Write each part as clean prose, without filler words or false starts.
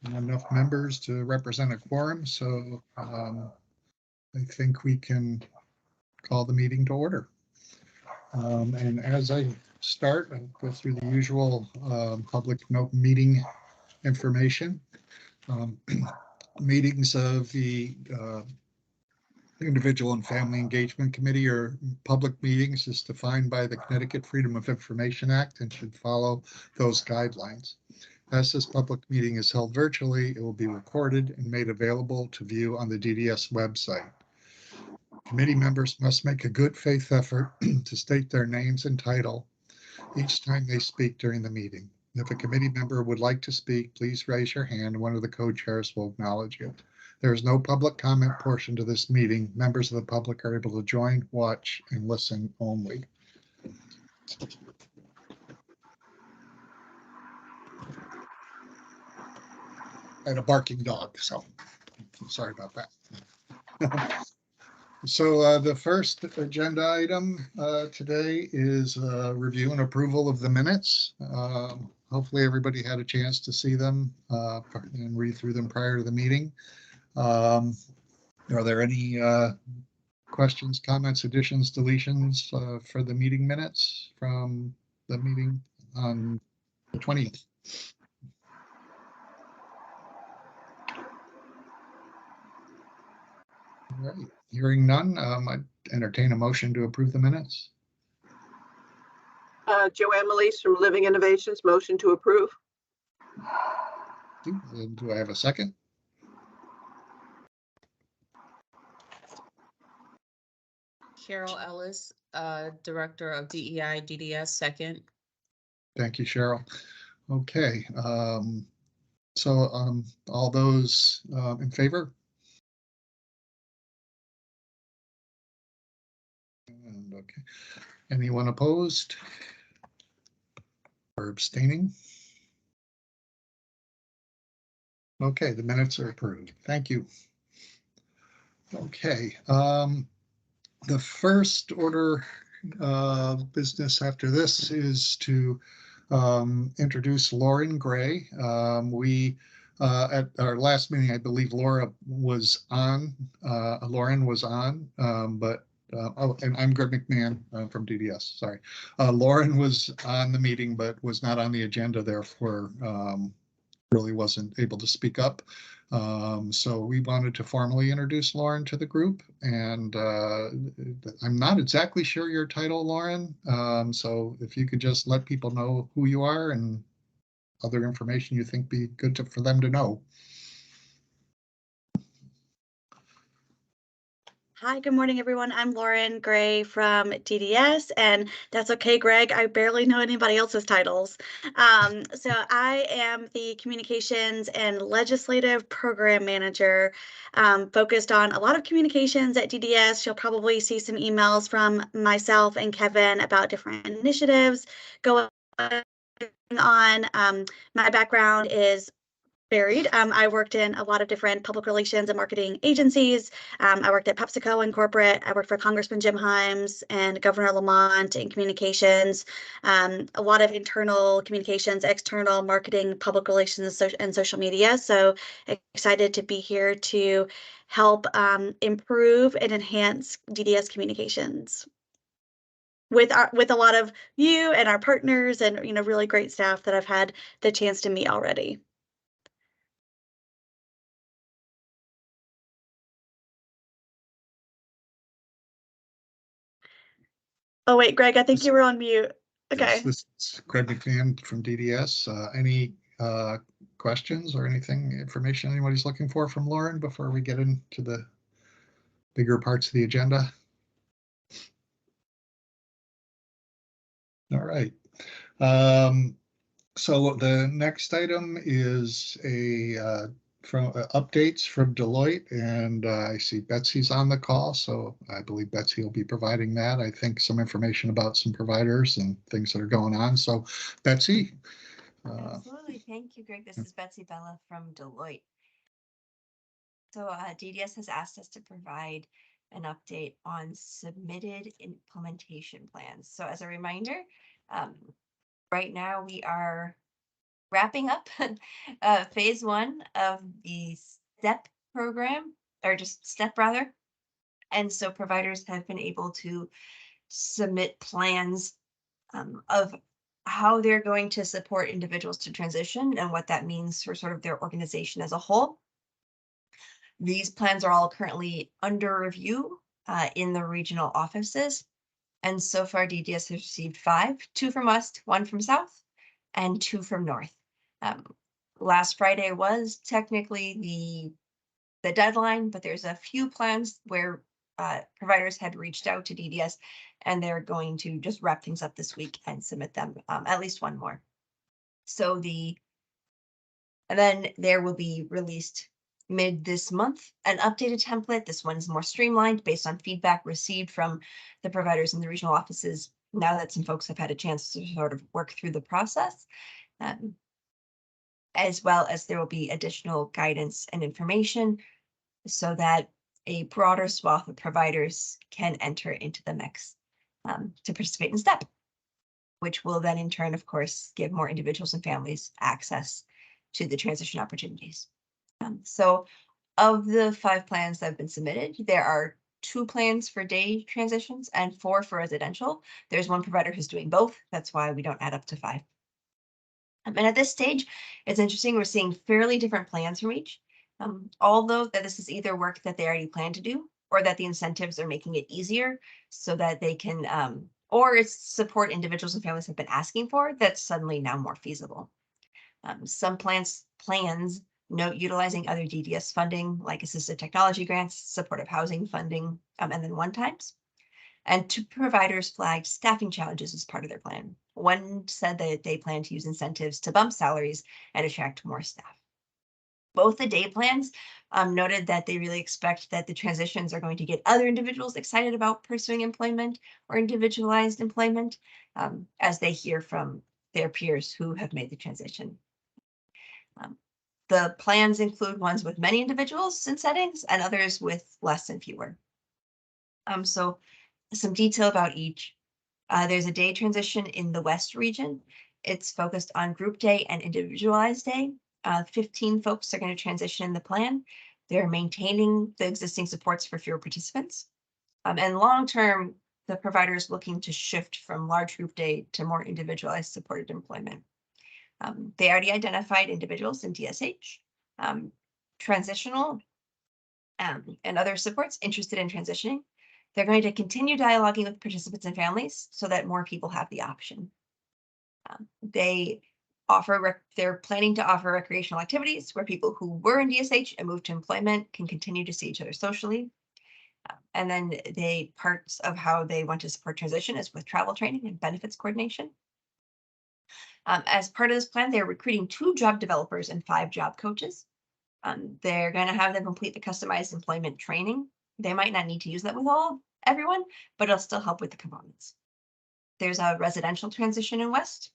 enough members to represent a quorum, so I think we can call the meeting to order. And as I start, I'll go through the usual public meeting information. Meetings of the Individual and Family Engagement Committee or public meetings is defined by the Connecticut Freedom of Information Act and should follow those guidelines. As this public meeting is held virtually, it will be recorded and made available to view on the DDS website. Committee members must make a good faith effort to state their names and title each time they speak during the meeting. If a committee member would like to speak, please raise your hand and one of the co-chairs will acknowledge you. There is no public comment portion to this meeting. Members of the public are able to join, watch, and listen only. I had a barking dog, so I'm sorry about that. So the first agenda item today is review and approval of the minutes. Hopefully everybody had a chance to see them and read through them prior to the meeting. Are there any questions, comments, additions, deletions for the meeting minutes from the meeting on the 20th? All right, hearing none, I'd entertain a motion to approve the minutes. Joanne Melise from Living Innovations, motion to approve. Do I have a second? Cheryl Ellis, Director of DEI DDS, second. Thank you, Cheryl. Okay, so all those in favor? And okay, anyone opposed or abstaining? Okay, the minutes are approved. Thank you. Okay, the first order of business after this is to introduce Lauren Gray. We at our last meeting, I believe Lauren was on, but oh, and I'm Greg McMahon from DDS. Sorry, Lauren was on the meeting, but was not on the agenda. Therefore, really wasn't able to speak up. So we wanted to formally introduce Lauren to the group, and I'm not exactly sure your title, Lauren. So if you could just let people know who you are and other information you think be good for them to know. Hi, good morning, everyone. I'm Lauren Gray from DDS, and that's okay, Greg. I barely know anybody else's titles. So I am the Communications and Legislative Program Manager, focused on a lot of communications at DDS. You'll probably see some emails from myself and Kevin about different initiatives going on. My background is varied. I worked in a lot of different public relations and marketing agencies. I worked at PepsiCo in corporate. I worked for Congressman Jim Himes and Governor Lamont in communications. A lot of internal communications, external marketing, public relations, and social media. So excited to be here to help improve and enhance DDS communications with a lot of you and our partners, and really great staff that I've had the chance to meet already. Oh, wait, Greg, I think you were on mute. Okay. This is Greg McMahon from DDS. Any questions or information anybody's looking for from Lauren before we get into the bigger parts of the agenda? All right. So the next item is from updates from Deloitte, and I see Betsy's on the call, so I believe Betsy will be providing that. I think some information about some providers and things that are going on. So Betsy. Absolutely. Thank you, Greg. This is Betsy Bella from Deloitte. So DDS has asked us to provide an update on submitted implementation plans. So as a reminder, right now we are wrapping up phase 1 of the STEP program, or just STEP rather. And so providers have been able to submit plans of how they're going to support individuals to transition and what that means for sort of their organization as a whole. These plans are all currently under review in the regional offices. And so far, DDS has received 5, 2 from West, 1 from South, and 2 from North. Last Friday was technically the deadline, but there's a few plans where providers had reached out to DDS, and they're going to just wrap things up this week and submit them, at least 1 more. So and then there will be released mid this month an updated template. This one is more streamlined based on feedback received from the providers in the regional offices now that some folks have had a chance to sort of work through the process. As well as there will be additional guidance and information so that a broader swath of providers can enter into the mix to participate in STEP, which will then in turn, of course, give more individuals and families access to the transition opportunities. So of the 5 plans that have been submitted, there are 2 plans for day transitions and 4 for residential. There's 1 provider who's doing both. That's why we don't add up to 5. And at this stage, it's interesting, we're seeing fairly different plans from each. Although that this is either work that they already plan to do or that the incentives are making it easier so that they can, or it's support individuals and families have been asking for that's suddenly now more feasible. Some plans note utilizing other DDS funding like assistive technology grants, supportive housing funding, and then one-times. And 2 providers flagged staffing challenges as part of their plan. 1 said that they plan to use incentives to bump salaries and attract more staff. Both the day plans noted that they really expect that the transitions are going to get other individuals excited about pursuing employment or individualized employment as they hear from their peers who have made the transition. The plans include ones with many individuals in settings and others with less and fewer. So some detail about each. There's a day transition in the West region. It's focused on group day and individualized day. 15 folks are going to transition in the plan. They're maintaining the existing supports for fewer participants. And long-term, the provider is looking to shift from large group day to more individualized supported employment. They already identified individuals in DSH, transitional, and other supports interested in transitioning. They're going to continue dialoguing with participants and families so that more people have the option. They're planning to offer recreational activities where people who were in DSH and moved to employment can continue to see each other socially. And then parts of how they want to support transition is with travel training and benefits coordination. As part of this plan, they're recruiting 2 job developers and 5 job coaches. They're going to have them complete the customized employment training. They might not need to use that with everyone, but it'll still help with the components. There's a residential transition in West.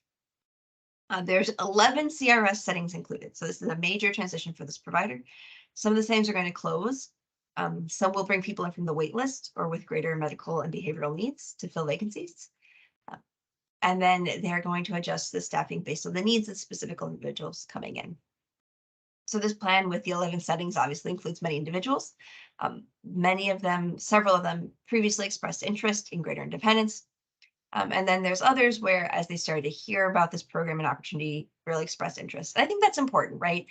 There's 11 CRS settings included. So this is a major transition for this provider. Some of the settings are going to close. Some will bring people in from the wait list or with greater medical and behavioral needs to fill vacancies. And then they're going to adjust the staffing based on the needs of specific individuals coming in. So this plan with the 11 settings obviously includes many individuals. Several of them previously expressed interest in greater independence. And then there's others where, as they started to hear about this program and opportunity, really expressed interest. And I think that's important, right?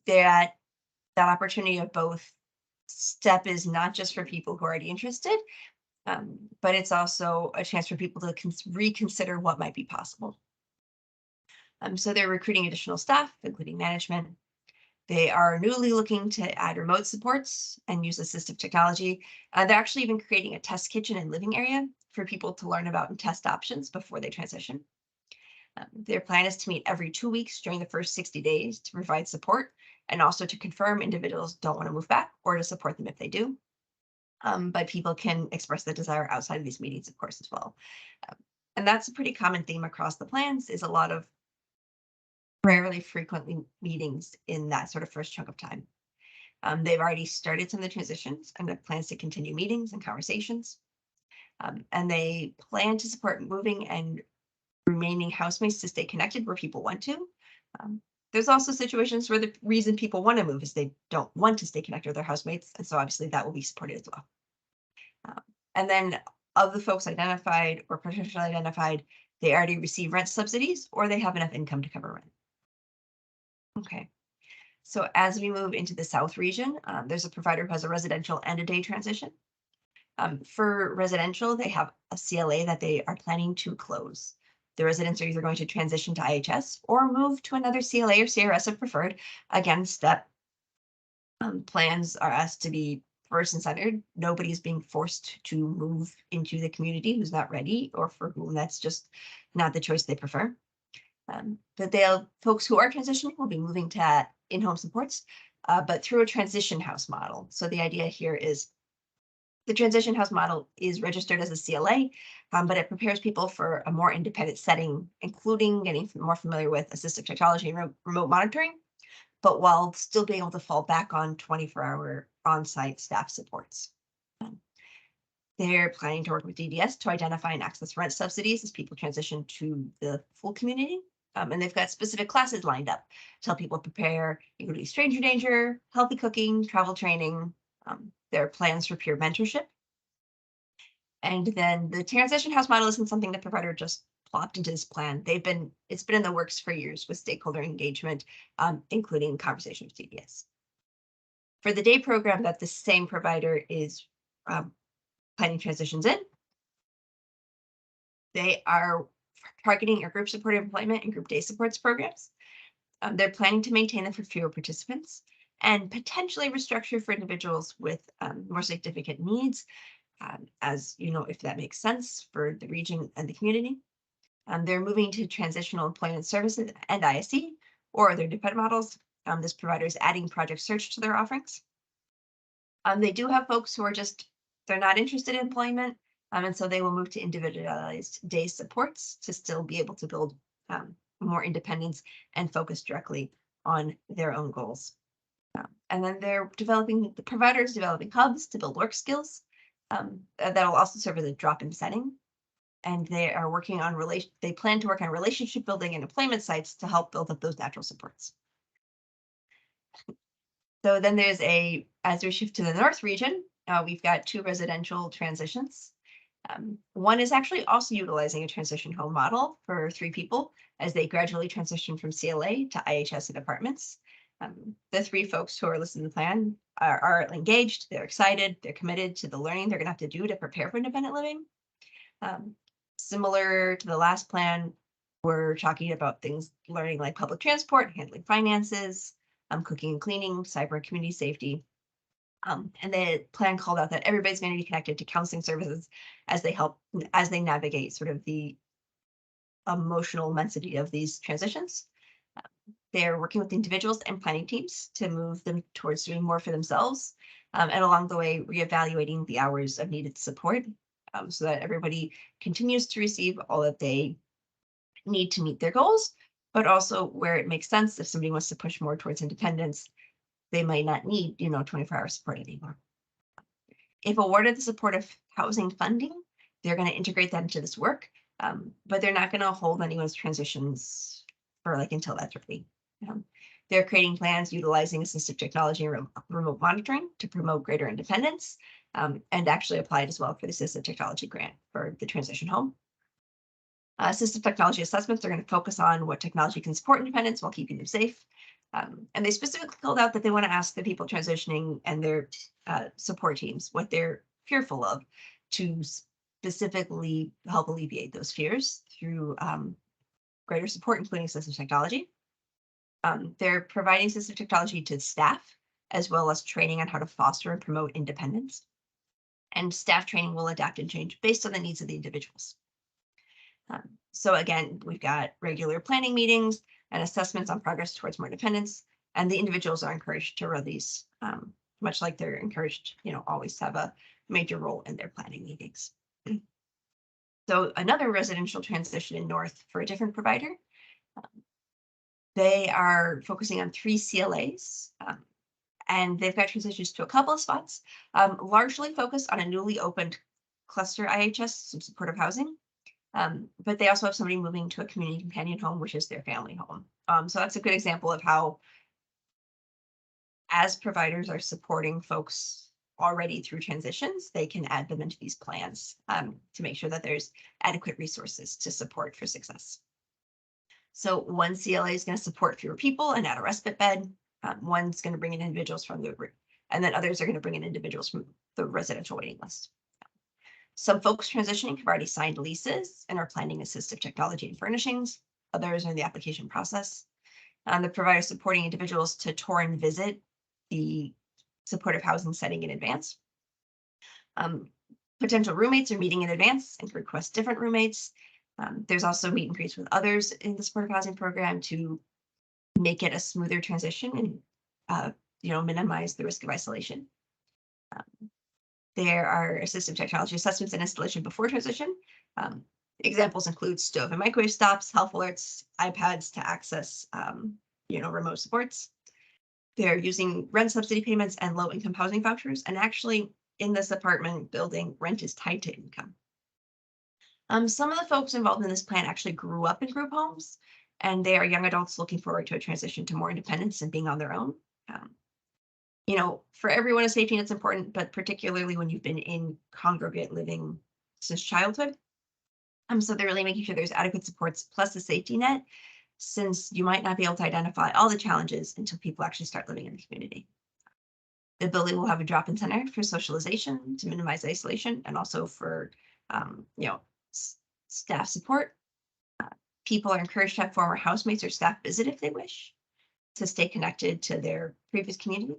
That opportunity of both STEP is not just for people who are already interested, but it's also a chance for people to reconsider what might be possible. So they're recruiting additional staff, including management. They are newly looking to add remote supports and use assistive technology. They're actually even creating a test kitchen and living area for people to learn about and test options before they transition. Their plan is to meet every 2 weeks during the first 60 days to provide support and also to confirm individuals don't want to move back or to support them if they do. But people can express the desire outside of these meetings, of course, as well. And that's a pretty common theme across the plans, is a lot of rarely frequently meetings in that sort of first chunk of time. They've already started some of the transitions and have plans to continue meetings and conversations. And they plan to support moving and remaining housemates to stay connected where people want to. There's also situations where the reason people want to move is they don't want to stay connected with their housemates, and so obviously that will be supported as well. And then of the folks identified or potentially identified, they already receive rent subsidies or they have enough income to cover rent. Okay. So as we move into the South region, there's a provider who has a residential and a day transition. For residential, they have a CLA that they are planning to close. The residents are either going to transition to IHS or move to another CLA or CRS if preferred. Again, step plans are asked to be person-centered. Nobody's being forced to move into the community who's not ready or for whom that's just not the choice they prefer. But folks who are transitioning will be moving to in-home supports, but through a transition house model. So the idea here is the transition house model is registered as a CLA, but it prepares people for a more independent setting, including getting more familiar with assistive technology and remote monitoring, but while still being able to fall back on 24-hour on-site staff supports. They're planning to work with DDS to identify and access rent subsidies as people transition to the full community. And they've got specific classes lined up to help people prepare, including stranger danger, healthy cooking, travel training. There are plans for peer mentorship. And then the transition house model isn't something the provider just plopped into this plan. It's been in the works for years with stakeholder engagement, including conversation with DDS. For the day program that the same provider is planning transitions in, they are targeting your group supported employment and group day supports programs. They're planning to maintain them for fewer participants and potentially restructure for individuals with more significant needs, as you know, if that makes sense for the region and the community. They're moving to transitional employment services and ISE or their dependent models. This provider is adding project search to their offerings. They do have folks who are they're not interested in employment, and so they will move to individualized day supports to still be able to build more independence and focus directly on their own goals. And then the providers developing hubs to build work skills that'll also serve as a drop-in setting. And they are working on they plan to work on relationship building and employment sites to help build up those natural supports. So then as we shift to the North region, we've got 2 residential transitions. One is actually also utilizing a transition home model for 3 people as they gradually transition from CLA to IHS and apartments. The 3 folks who are listed in the plan are engaged, they're excited, they're committed to the learning they're going to have to do to prepare for independent living. Similar to the last plan, we're talking about things learning like public transport, handling finances, cooking and cleaning, cyber and community safety. And the plan called out that everybody's going to be connected to counseling services as they navigate sort of the emotional immensity of these transitions. They're working with individuals and planning teams to move them towards doing more for themselves, and along the way, reevaluating the hours of needed support so that everybody continues to receive all that they need to meet their goals, but also where it makes sense, if somebody wants to push more towards independence, they might not need, 24-hour support anymore. If awarded the supportive housing funding, they're going to integrate that into this work, but they're not going to hold anyone's transitions for until that's ready. They're creating plans utilizing assistive technology and remote monitoring to promote greater independence, and actually applied as well for the assistive technology grant for the transition home. Assistive technology assessments are going to focus on what technology can support independence while keeping them safe. And they specifically called out that they want to ask the people transitioning and their support teams what they're fearful of to specifically help alleviate those fears through greater support, including assistive technology. They're providing assistive technology to staff, as well as training on how to foster and promote independence. And staff training will adapt and change based on the needs of the individuals. So again, we've got regular planning meetings and assessments on progress towards more independence, and the individuals are encouraged to run these, much like they're encouraged, always to have a major role in their planning meetings. So another residential transition in North for a different provider. They are focusing on 3 CLAs, and they've got transitions to a couple of spots, largely focused on a newly opened cluster IHS, some supportive housing. But they also have somebody moving to a community companion home, which is their family home. So that's a good example of how, as providers are supporting folks already through transitions, they can add them into these plans to make sure that there's adequate resources to support for success. So one CLA is going to support fewer people and add a respite bed. One's going to bring in individuals from the group, and then others are going to bring in individuals from the residential waiting list. Some folks transitioning have already signed leases and are planning assistive technology and furnishings. Others are in the application process. The provider supporting individuals to tour and visit the supportive housing setting in advance. Potential roommates are meeting in advance and request different roommates. There's also meet and greets with others in the supportive housing program to make it a smoother transition and minimize the risk of isolation. There are assistive technology assessments and installation before transition. Examples include stove and microwave stops, health alerts, iPads to access remote supports. They're using rent subsidy payments and low-income housing vouchers. And actually, in this apartment building, rent is tied to income. Some of the folks involved in this plan actually grew up in group homes, and they are young adults looking forward to a transition to more independence and being on their own. For everyone, a safety net's important, but particularly when you've been in congregate living since childhood. So they're really making sure there's adequate supports plus a safety net, since you might not be able to identify all the challenges until people actually start living in the community. The building will have a drop-in center for socialization to minimize isolation, and also for staff support. People are encouraged to have former housemates or staff visit if they wish, to stay connected to their previous community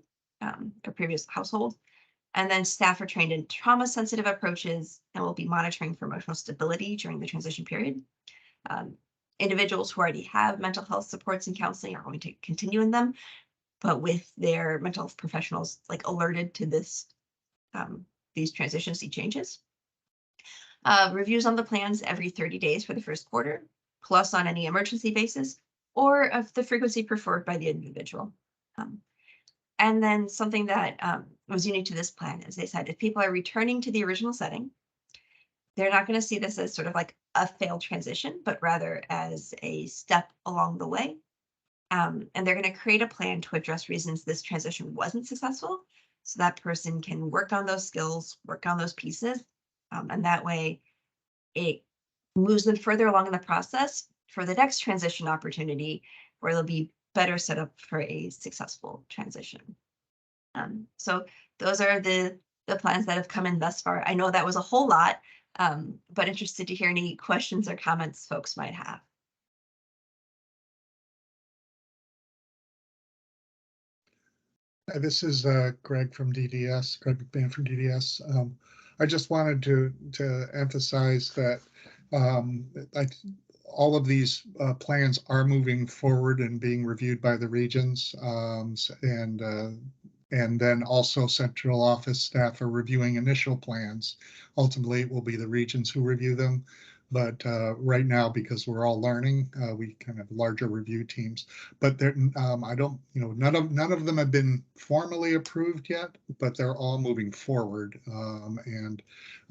or previous household. And then staff are trained in trauma-sensitive approaches and will be monitoring for emotional stability during the transition period. Individuals who already have mental health supports and counseling are going to continue in them, but with their mental health professionals alerted to these transitions, changes. Reviews on the plans every 30 days for the first quarter, plus on any emergency basis, or of the frequency preferred by the individual. And then something that was unique to this plan is they said if people are returning to the original setting, they're not going to see this as sort of like a failed transition, but rather as a step along the way. And they're going to create a plan to address reasons this transition wasn't successful, so that person can work on those skills, work on those pieces, and that way it moves them further along in the process for the next transition opportunity, where they'll be better set up for a successful transition. So those are the plans that have come in thus far. I know that was a whole lot, but interested to hear any questions or comments folks might have. This is Greg from DDS, Greg McMahon from DDS. I just wanted to emphasize that all of these plans are moving forward and being reviewed by the regions, and then also central office staff are reviewing initial plans. Ultimately, it will be the regions who review them. But right now, because we're all learning, we kind of have larger review teams. But I don't, none of them have been formally approved yet, but they're all moving forward. And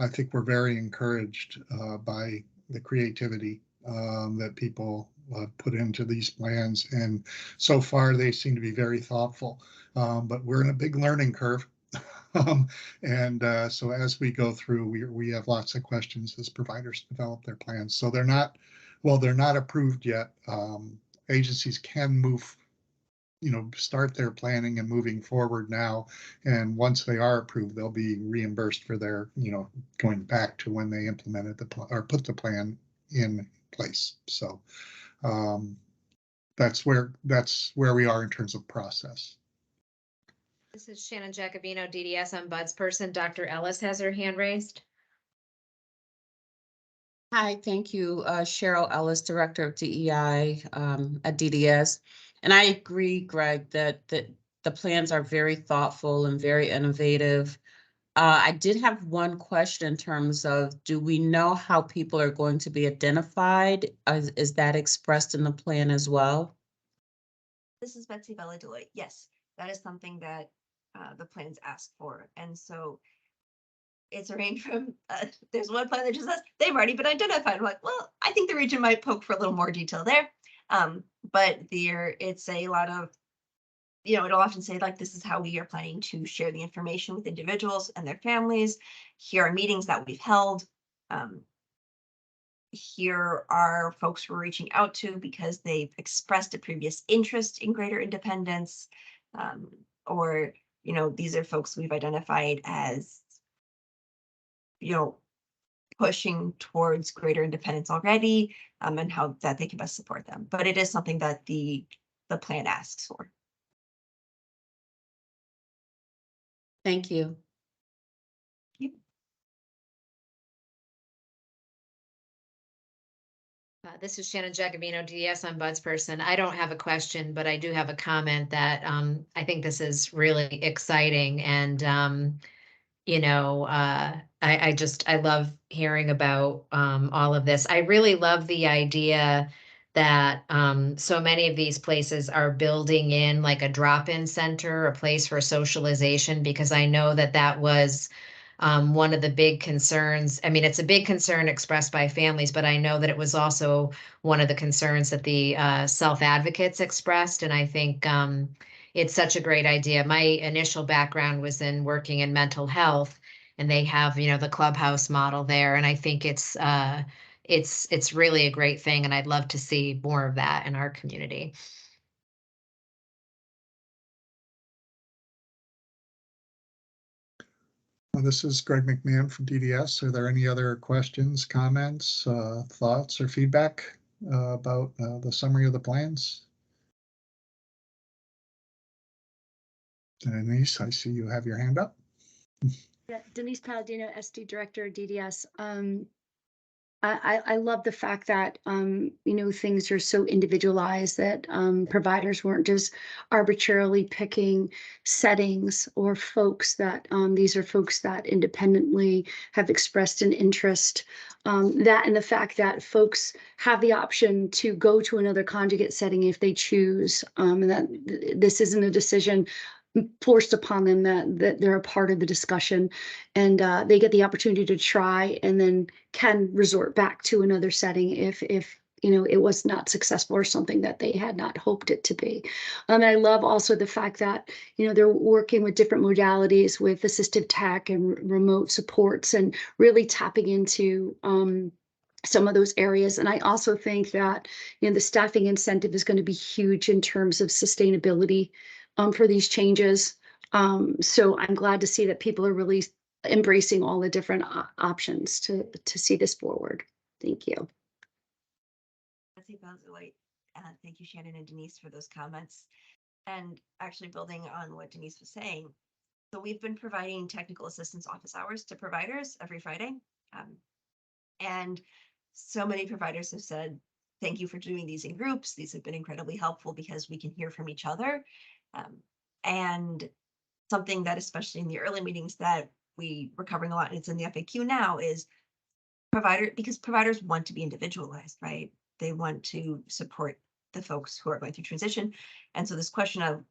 I think we're very encouraged by the creativity that people put into these plans. And so far, they seem to be very thoughtful. But we're in a big learning curve. So as we go through, we have lots of questions as providers develop their plans. So they're not approved yet. Agencies can move, start their planning and moving forward now. And once they are approved, they'll be reimbursed for their, going back to when they implemented or put the plan in place. So that's where we are in terms of process. This is Shannon Jacobino, DDS. I'm Bud's person. Dr. Ellis has her hand raised. Hi, thank you. Cheryl Ellis, Director of DEI at DDS. And I agree, Greg, that the plans are very thoughtful and very innovative. I did have one question in terms of, do we know how people are going to be identified? Is that expressed in the plan as well? This is Betsy Bella Deloitte. Yes, that is something that the plans ask for. And so it's a range from, there's one plan that just says they've already been identified. I'm like, well, I think the region might poke for a little more detail there. But it's a lot of, it'll often say like, this is how we are planning to share the information with individuals and their families. Here are meetings that we've held. Here are folks we're reaching out to because they've expressed a previous interest in greater independence. Or, these are folks we've identified as, pushing towards greater independence already, and how that they can best support them. But it is something that the plan asks for. Thank you. This is Shannon Jacobino, DDS. I'm Bud's person. I don't have a question, but I do have a comment that I think this is really exciting. And, I love hearing about all of this. I really love the idea that so many of these places are building in like a drop-in center, a place for socialization, because I know that was one of the big concerns. I mean, it's a big concern expressed by families, but I know that it was also one of the concerns that the self-advocates expressed. And I think it's such a great idea. My initial background was in working in mental health, and they have, the clubhouse model there. And I think it's really a great thing. And I'd love to see more of that in our community. This is Greg McMahon from DDS. Are there any other questions, comments, thoughts, or feedback about the summary of the plans? Denise, I see you have your hand up. Yeah, Denise Palladino, SD Director, DDS. I love the fact that, things are so individualized, that providers weren't just arbitrarily picking settings or folks that, these are folks that independently have expressed an interest. That and the fact that folks have the option to go to another conjugate setting if they choose, and that this isn't a decision forced upon them, that they're a part of the discussion, and they get the opportunity to try and then can resort back to another setting if it was not successful or something that they had not hoped it to be. And I love also the fact that they're working with different modalities with assistive tech and remote supports and really tapping into some of those areas. And I also think that the staffing incentive is going to be huge in terms of sustainability for these changes. So I'm glad to see that people are really embracing all the different options to see this forward. Thank you. Thank you, Shannon and Denise, for those comments. And actually building on what Denise was saying, so we've been providing technical assistance office hours to providers every Friday. And so many providers have said, thank you for doing these in groups. These have been incredibly helpful because we can hear from each other. And something that, especially in the early meetings that we were covering a lot, and it's in the FAQ now, is because providers want to be individualized, right? They want to support the folks who are going through transition. And so this question of,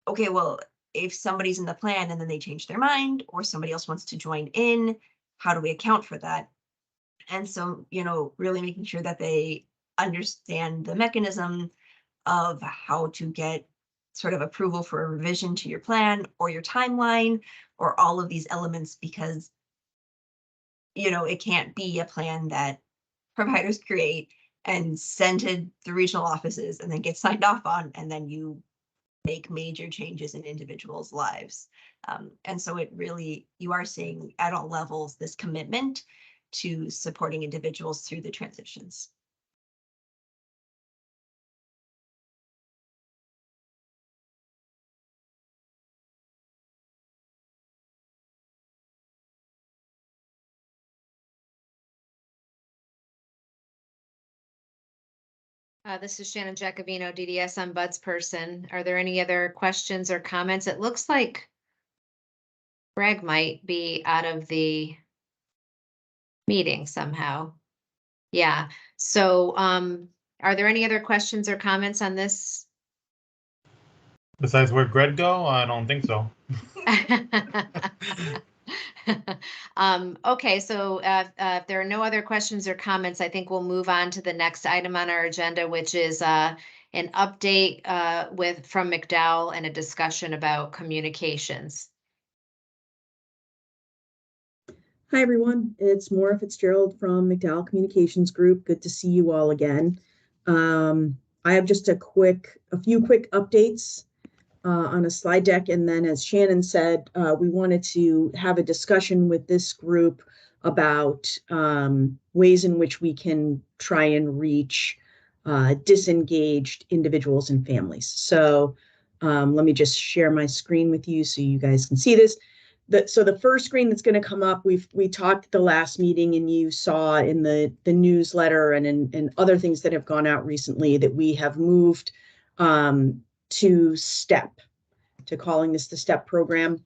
okay, well, if somebody's in the plan and then they change their mind, or somebody else wants to join in, how do we account for that? And so, really making sure that they understand the mechanism of how to get sort of approval for a revision to your plan or your timeline or all of these elements, because it can't be a plan that providers create and send to the regional offices and then get signed off on, and then you make major changes in individuals' lives. And so you are seeing at all levels this commitment to supporting individuals through the transitions. This is Shannon Jacobino, DDS. I'm Bud's person. Are there any other questions or comments? It looks like Greg might be out of the meeting somehow. Yeah. So are there any other questions or comments on this? Besides where Greg go? I don't think so. Okay, so if there are no other questions or comments, I think we'll move on to the next item on our agenda, which is an update from McDowell and a discussion about communications. Hi, everyone. It's Maura Fitzgerald from McDowell Communications Group. Good to see you all again. I have just a few quick updates on a slide deck. And then, as Shannon said, we wanted to have a discussion with this group about ways in which we can try and reach disengaged individuals and families. So let me just share my screen with you so you guys can see this. So the first screen that's going to come up, we talked at the last meeting, and you saw in the newsletter and in other things that have gone out recently that we have moved to STEP, to calling this the STEP program.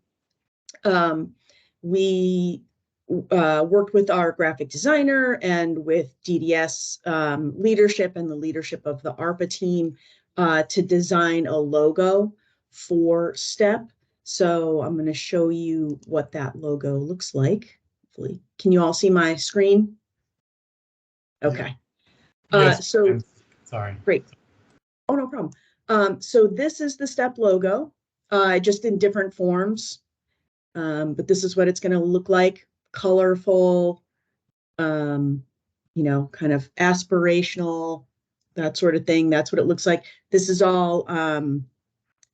We worked with our graphic designer and with DDS leadership and the leadership of the ARPA team to design a logo for STEP. So I'm going to show you what that logo looks like. Hopefully, can you all see my screen? Okay. Yes, So sorry. Great. Oh, no problem. So this is the STEP logo, just in different forms. But this is what it's going to look like. Colorful, kind of aspirational, that sort of thing. That's what it looks like. This is all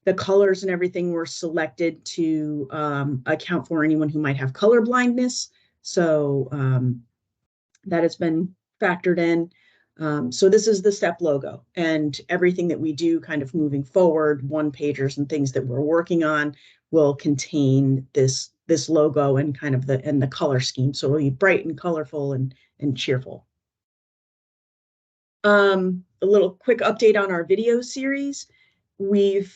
the colors and everything were selected to account for anyone who might have color blindness. So that has been factored in. So this is the STEP logo, and everything that we do kind of moving forward, one-pagers and things that we're working on will contain this logo and kind of the color scheme. So it'll be bright and colorful and cheerful. A little quick update on our video series. We've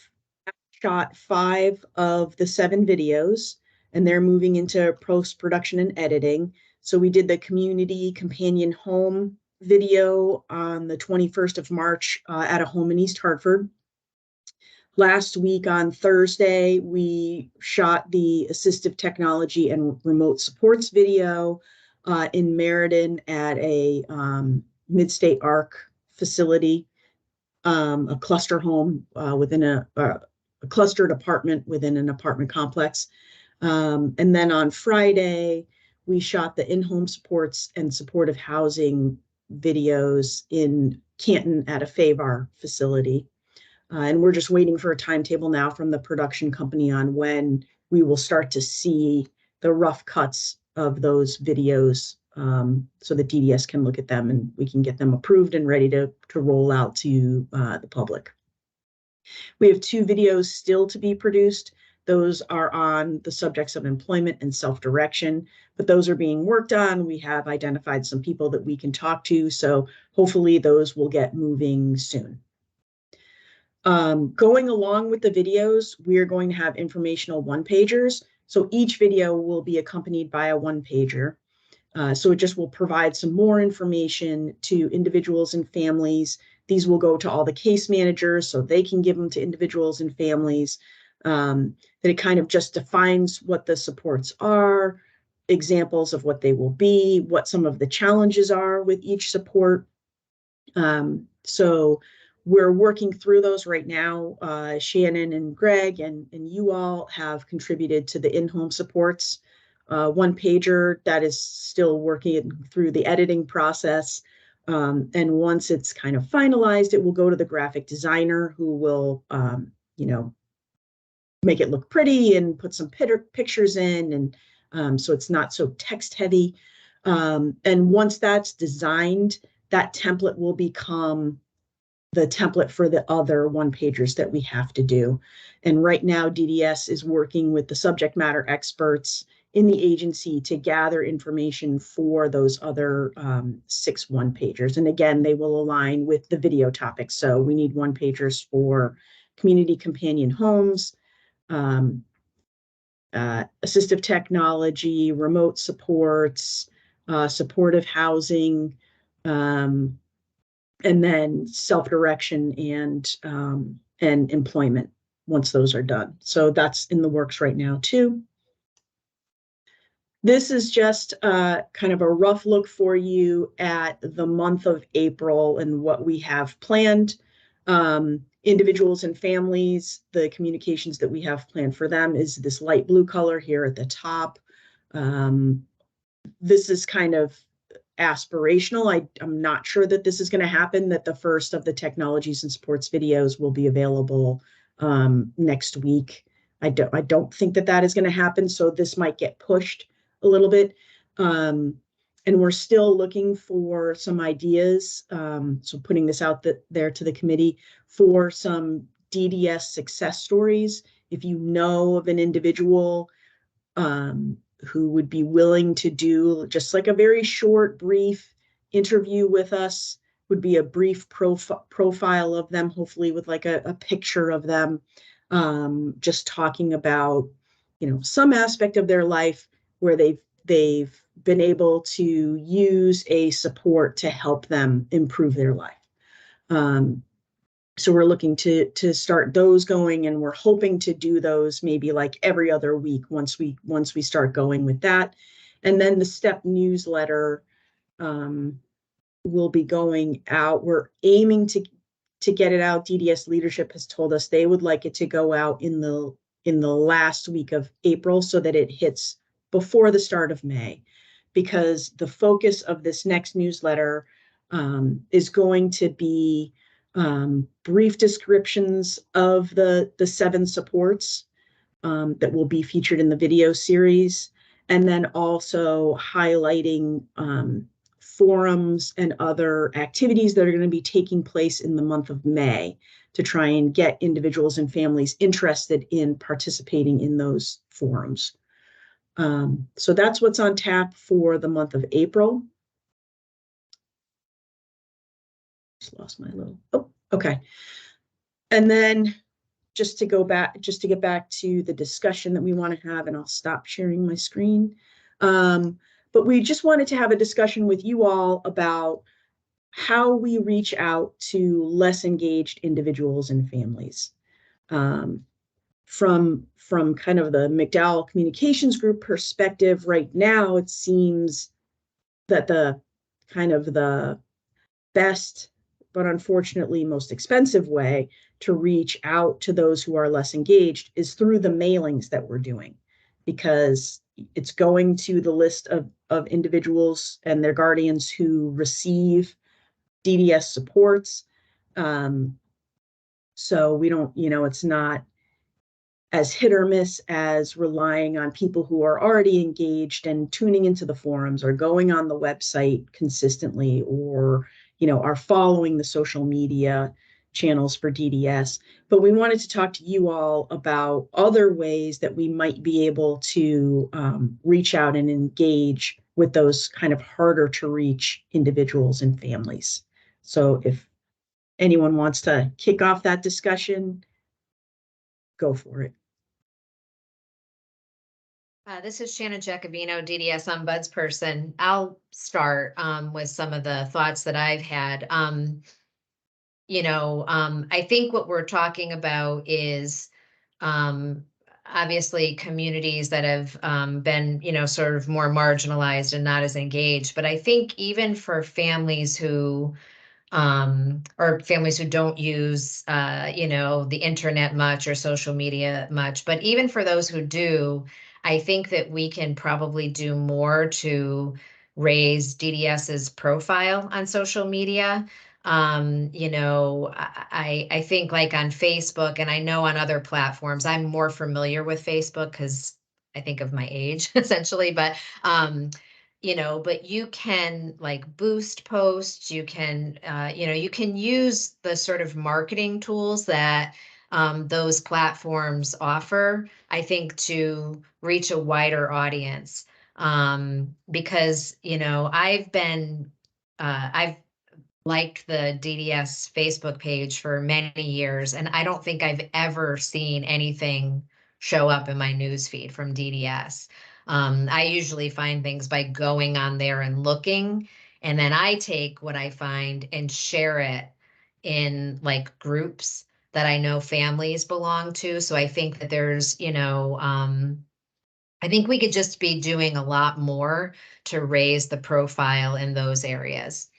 shot 5 of the 7 videos, and they're moving into post-production and editing. So we did the community companion home video on the 21st of March at a home in East Hartford. Last week on Thursday, we shot the assistive technology and remote supports video in Meriden at a Mid-State ARC facility, a cluster home within a clustered apartment within an apartment complex. And then on Friday, we shot the in-home supports and supportive housing videos in Canton at a FAVAR facility. And we're just waiting for a timetable now from the production company on when we will start to see the rough cuts of those videos so that DDS can look at them and we can get them approved and ready to roll out to the public. We have 2 videos still to be produced. Those are on the subjects of employment and self-direction, but those are being worked on. We have identified some people that we can talk to, so hopefully those will get moving soon. Going along with the videos, we are going to have informational one-pagers. So each video will be accompanied by a one-pager. So it just will provide some more information to individuals and families. These will go to all the case managers so they can give them to individuals and families. That it kind of just defines what the supports are, examples of what they will be, what some of the challenges are with each support. So we're working through those right now. Shannon and Greg and you all have contributed to the in-home supports. One pager that is still working through the editing process. And once it's kind of finalized, it will go to the graphic designer who will, make it look pretty and put some pictures in. And so it's not so text heavy. And once that's designed, that template will become the template for the other one-pagers that we have to do. And right now, DDS is working with the subject matter experts in the agency to gather information for those other 6 one-pagers. And again, they will align with the video topics. So we need one-pagers for community companion homes, assistive technology, remote supports, supportive housing, and then self-direction and employment once those are done. So that's in the works right now too. This is just kind of a rough look for you at the month of April and what we have planned. Individuals and families, the communications that we have planned for them is this light blue color here at the top. This is kind of aspirational. I'm not sure that this is going to happen, that the first of the technologies and sports videos will be available next week. I don't think that is going to happen, so this might get pushed a little bit. And we're still looking for some ideas. So putting this out there to the committee for some DDS success stories. If you know of an individual who would be willing to do just like a very short, brief interview with us, would be a brief profile of them, hopefully with like a picture of them, just talking about, some aspect of their life where they've been able to use a support to help them improve their life. So we're looking to start those going, and we're hoping to do those maybe like every other week once we start going with that. And then the STEP newsletter will be going out. We're aiming to get it out. DDS leadership has told us they would like it to go out in the last week of April so that it hits before the start of May, because the focus of this next newsletter is going to be brief descriptions of the 7 supports that will be featured in the video series, and then also highlighting forums and other activities that are going to be taking place in the month of May to try and get individuals and families interested in participating in those forums. So that's what's on tap for the month of April. Just lost my little, oh, okay. And then just to get back to the discussion that we want to have, and I'll stop sharing my screen. But we just wanted to have a discussion with you all about how we reach out to less engaged individuals and families. From kind of the McDowell Communications Group perspective, right now, it seems that the kind of the best, but unfortunately most expensive way to reach out to those who are less engaged is through the mailings that we're doing, because it's going to the list of individuals and their guardians who receive DDS supports. So we don't, it's not as hit or miss as relying on people who are already engaged and tuning into the forums or going on the website consistently, or are following the social media channels for DDS. But we wanted to talk to you all about other ways that we might be able to reach out and engage with those kind of harder to reach individuals and families. So if anyone wants to kick off that discussion, go for it. This is Shannon Jacobino, DDS ombudsperson. I'll start with some of the thoughts that I've had. I think what we're talking about is obviously communities that have been, sort of more marginalized and not as engaged. But I think even for families who or families who don't use, the internet much or social media much. But even for those who do, I think that we can probably do more to raise DDS's profile on social media. I think like on Facebook, and I know on other platforms, I'm more familiar with Facebook because I think of my age essentially, but but you can like boost posts, you can, you can use the sort of marketing tools that those platforms offer, I think, to reach a wider audience. Because, I've liked the DDS Facebook page for many years, and I don't think I've ever seen anything show up in my news feed from DDS. I usually find things by going on there and looking, and then I take what I find and share it in like groups that I know families belong to. So I think that there's, I think we could just be doing a lot more to raise the profile in those areas.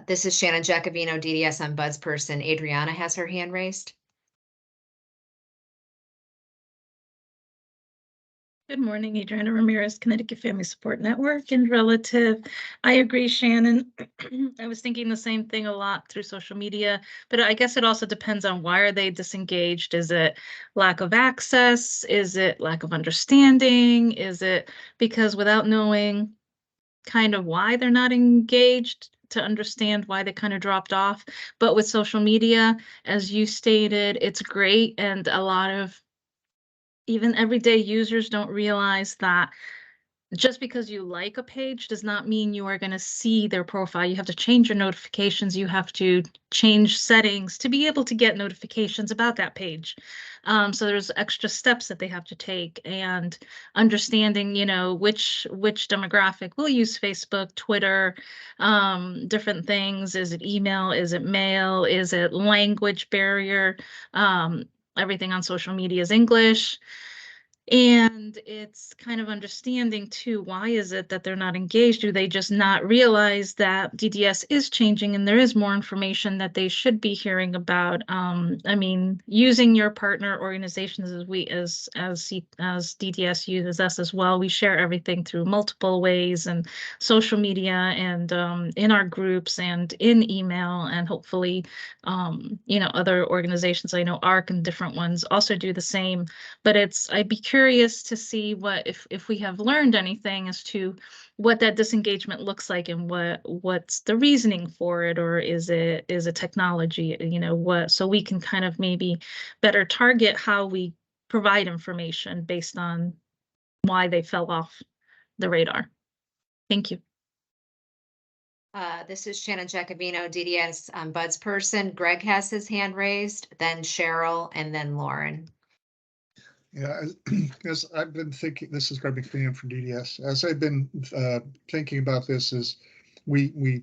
This is Shannon Giacovino, DDS Ombudsperson. Adriana has her hand raised. Good morning, Adriana Ramirez, Connecticut Family Support Network and relative. I agree, Shannon. I was thinking the same thing a lot through social media, but I guess it also depends on why are they disengaged? Is it lack of access? Is it lack of understanding? Is it because without knowing kind of why they're not engaged to understand why they kind of dropped off? But with social media, as you stated, it's great, and a lot of even everyday users don't realize that just because you like a page does not mean you are going to see their profile. You have to change your notifications. You have to change settings to be able to get notifications about that page. So there's extra steps that they have to take, and understanding, which demographic will use Facebook, Twitter, different things. Is it email? Is it mail? Is it language barrier? Everything on social media is English. And it's kind of understanding too, why is it that they're not engaged? Do they just not realize that DDS is changing and there is more information that they should be hearing about? I mean, using your partner organizations as DDS uses us as well. We share everything through multiple ways and social media and in our groups and in email, and hopefully, other organizations, I know ARC and different ones also do the same. But I'd be curious to see if we have learned anything as to what that disengagement looks like and what's the reasoning for it, or is it technology, so we can kind of maybe better target how we provide information based on why they fell off the radar. Thank you. This is Shannon Giacovino, DDS Ombudsperson. Greg has his hand raised, then Cheryl, and then Lauren. Yeah, as I've been thinking, this is Greg McPherson from DDS. As I've been thinking about this, is we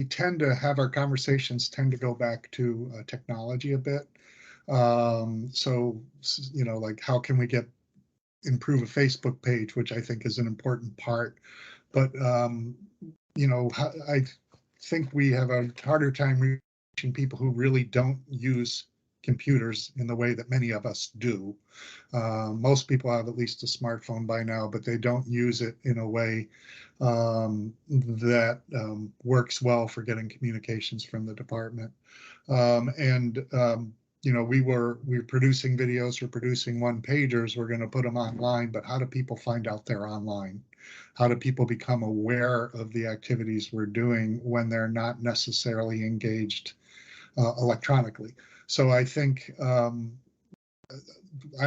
tend to have our conversations tend to go back to technology a bit. So like how can we improve a Facebook page, which I think is an important part. But I think we have a harder time reaching people who really don't use computers in the way that many of us do. Most people have at least a smartphone by now, but they don't use it in a way that works well for getting communications from the department. We're producing videos, we're producing one-pagers, we're going to put them online, but how do people find out they're online? How do people become aware of the activities we're doing when they're not necessarily engaged electronically? So I think I'm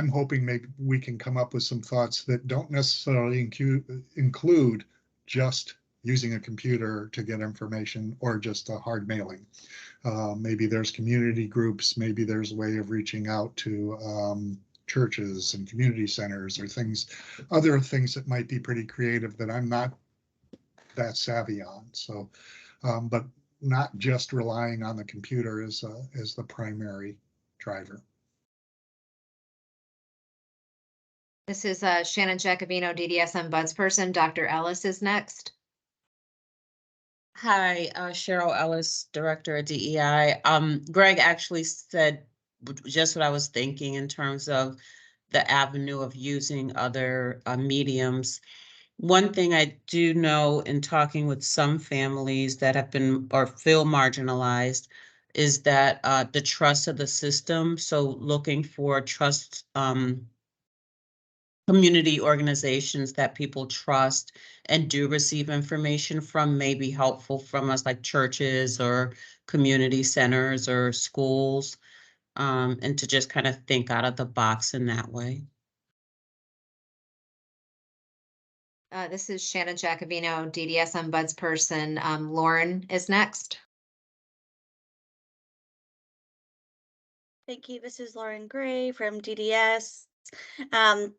hoping maybe we can come up with some thoughts that don't necessarily include just using a computer to get information or just a hard mailing. Maybe there's community groups, maybe there's a way of reaching out to churches and community centers or other things that might be pretty creative that I'm not that savvy on. So, but not just relying on the computer as the primary driver. This is Shannon Giacovino, DDS Ombudsperson. Dr. Ellis is next. Hi, Cheryl Ellis, Director of DEI. Greg actually said just what I was thinking in terms of the avenue of using other mediums. One thing I do know in talking with some families that have been or feel marginalized is that the trust of the system. So looking for trust community organizations that people trust and do receive information from may be helpful from us, like churches or community centers or schools, and to just kind of think out of the box in that way. This is Shannon Giacovino, DDS Ombudsperson. Lauren is next. Thank you. This is Lauren Gray from DDS. Um,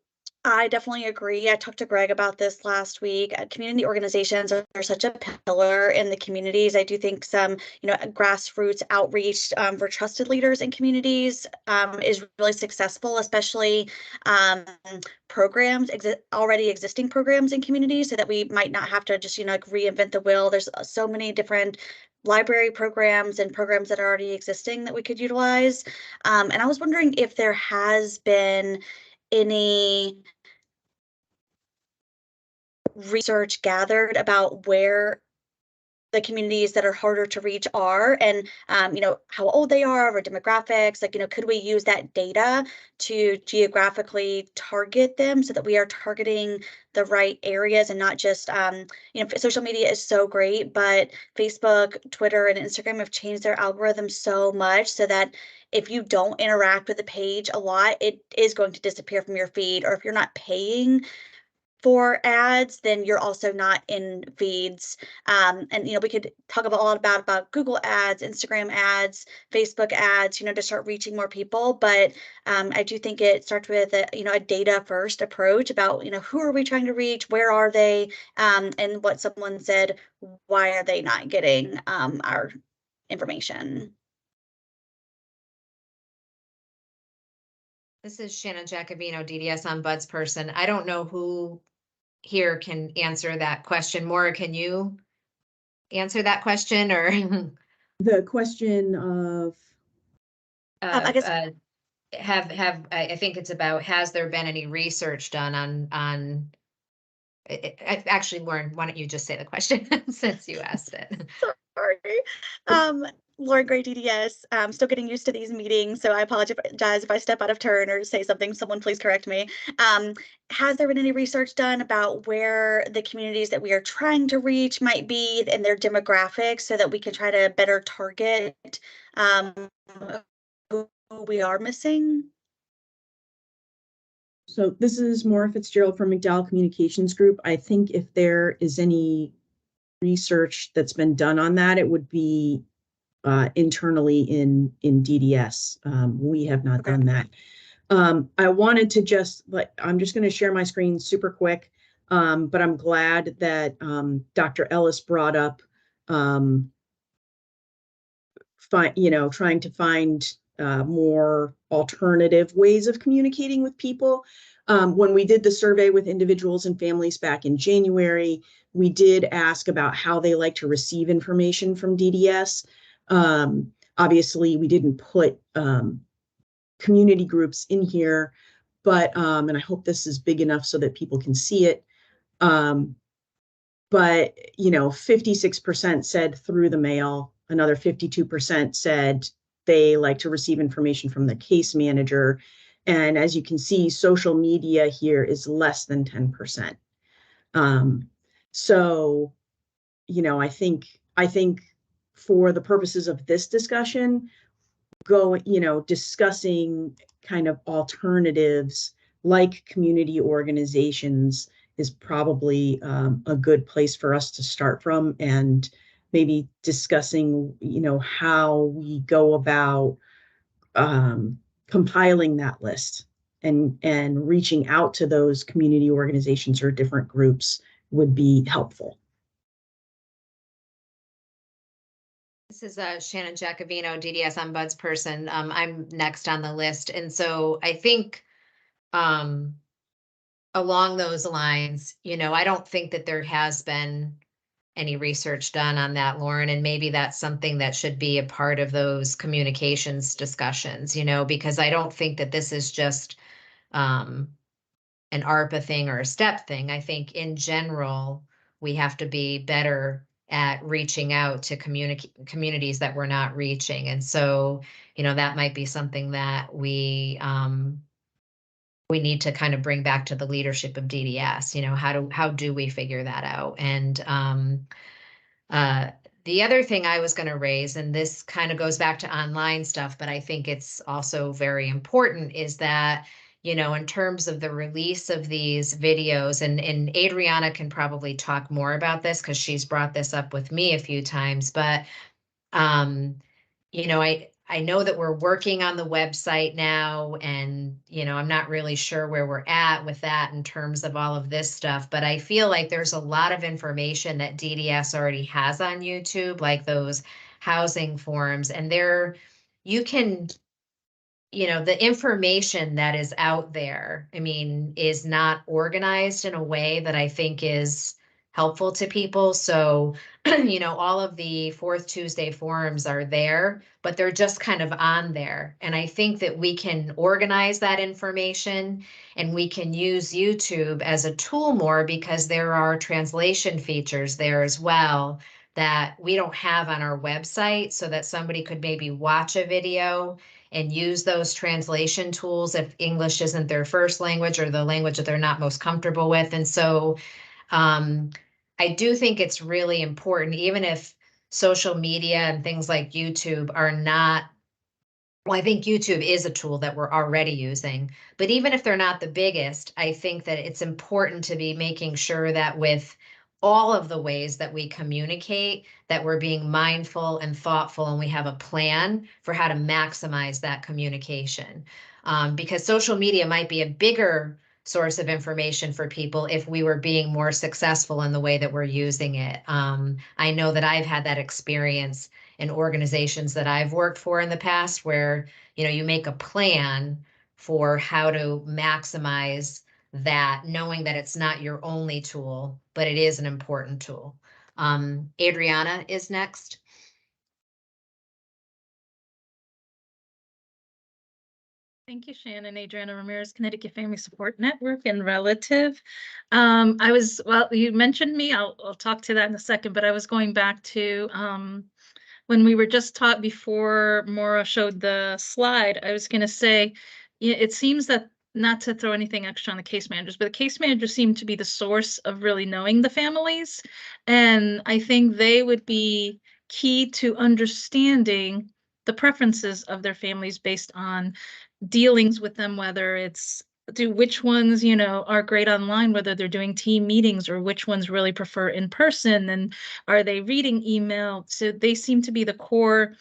I definitely agree. I talked to Greg about this last week. Community organizations are such a pillar in the communities. I do think some, grassroots outreach for trusted leaders in communities is really successful, especially programs, already existing programs in communities, so that we might not have to just, reinvent the wheel. There's so many different library programs and programs that are already existing that we could utilize. And I was wondering if there has been any research gathered about where the communities that are harder to reach are, and how old they are, or demographics. Like, could we use that data to geographically target them so that we are targeting the right areas and not just social media is so great, but Facebook, Twitter, and Instagram have changed their algorithm so much so that if you don't interact with the page a lot, it is going to disappear from your feed. Or if you're not paying for ads, then you're also not in feeds. And we could talk about a lot about Google ads, Instagram ads, Facebook ads, to start reaching more people. But I do think it starts with a data first approach about who are we trying to reach, where are they, and what someone said, why are they not getting our information. This is Shannon Jacobino, DDS Ombudsperson. I don't know who here can answer that question. Maura, can you answer that question, or The question of, I guess I think it's about, has there been any research done on actually, Lauren, why don't you just say the question since you asked it? sorry. Lauren Gray, DDS. Still getting used to these meetings, so I apologize if I step out of turn or say something. Someone please correct me. Has there been any research done about where the communities that we are trying to reach might be and their demographics, so that we can try to better target who we are missing? so this is Maura Fitzgerald from McDowell Communications Group. I think if there is any research that's been done on that, it would be internally in DDS. We have not done that. I wanted to I'm just going to share my screen super quick, but I'm glad that Dr. Ellis brought up trying to find more alternative ways of communicating with people. When we did the survey with individuals and families back in January, we did ask about how they like to receive information from DDS. Obviously, we didn't put community groups in here, but and I hope this is big enough so that people can see it. But 56% said through the mail. Another 52% said they like to receive information from the case manager. And as you can see, social media here is less than 10%. So, I think for the purposes of this discussion, discussing kind of alternatives like community organizations is probably a good place for us to start from, and maybe discussing, how we go about compiling that list and reaching out to those community organizations or different groups would be helpful. This is Shannon Jacobino, DDS Ombudsperson. I'm next on the list. And so I think along those lines, I don't think that there has been any research done on that, Lauren, and maybe that's something that should be a part of those communications discussions, because I don't think that this is just an ARPA thing or a STEP thing. I think in general, we have to be better at reaching out to communities that we're not reaching. And so, that might be something that we need to kind of bring back to the leadership of DDS. How do we figure that out? And the other thing I was going to raise, and this kind of goes back to online stuff, but I think it's also very important, is that, in terms of the release of these videos, and Adriana can probably talk more about this because she's brought this up with me a few times, but, I know that we're working on the website now, and, you know, I'm not really sure where we're at with that in terms of all of this stuff, but I feel like there's a lot of information that DDS already has on YouTube, like those housing forums, and you can, you know, the information that is out there, I mean, is not organized in a way that I think is helpful to people. So, you know, all of the Fourth Tuesday forums are there, but they're just kind of on there. And I think that we can organize that information, and we can use YouTube as a tool more, because there are translation features there as well that we don't have on our website, so that somebody could maybe watch a video and use those translation tools if English isn't their first language or the language that they're not most comfortable with. And so I do think it's really important, even if social media and things like YouTube are not, well, I think YouTube is a tool that we're already using, but even if they're not the biggest, I think that it's important to be making sure that with all of the ways that we communicate, that we're being mindful and thoughtful, and we have a plan for how to maximize that communication. Because social media might be a bigger source of information for people if we were being more successful in the way that we're using it. I know that I've had that experience in organizations that I've worked for in the past, where, you know, you make a plan for how to maximize that, knowing that it's not your only tool, but it is an important tool. Adriana is next. Thank you, Shannon. Adriana Ramirez, Connecticut Family Support Network and Relative. Well, you mentioned me, I'll talk to that in a second, but I was going back to when we were just taught before Maura showed the slide, I was going to say, yeah, it seems that, not to throw anything extra on the case managers, but the case managers seem to be the source of really knowing the families. And I think they would be key to understanding the preferences of their families based on dealings with them, whether it's which ones, you know, are great online, whether they're doing team meetings, or which ones really prefer in person, and are they reading email. So they seem to be the core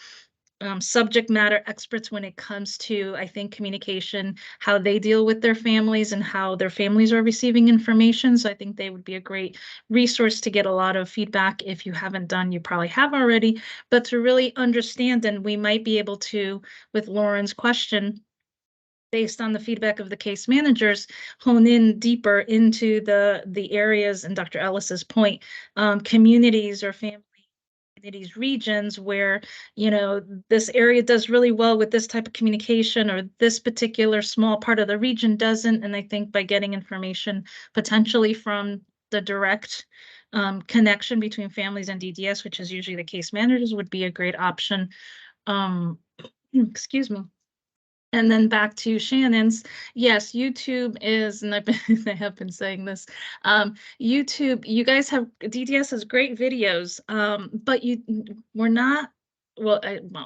subject matter experts when it comes to, I think, communication, how they deal with their families and how their families are receiving information. So I think they would be a great resource to get a lot of feedback. If you haven't done, you probably have already, but to really understand, and we might be able to, with Lauren's question, based on the feedback of the case managers, hone in deeper into the areas, and Dr. Ellis's point, communities or family communities, regions where, you know, this area does really well with this type of communication, or this particular small part of the region doesn't. And I think by getting information potentially from the direct connection between families and DDS, which is usually the case managers, would be a great option. Excuse me. And then back to Shannon's, yes, YouTube is, and I have been saying this, YouTube, you guys have, DDS has great videos, but we're not, well,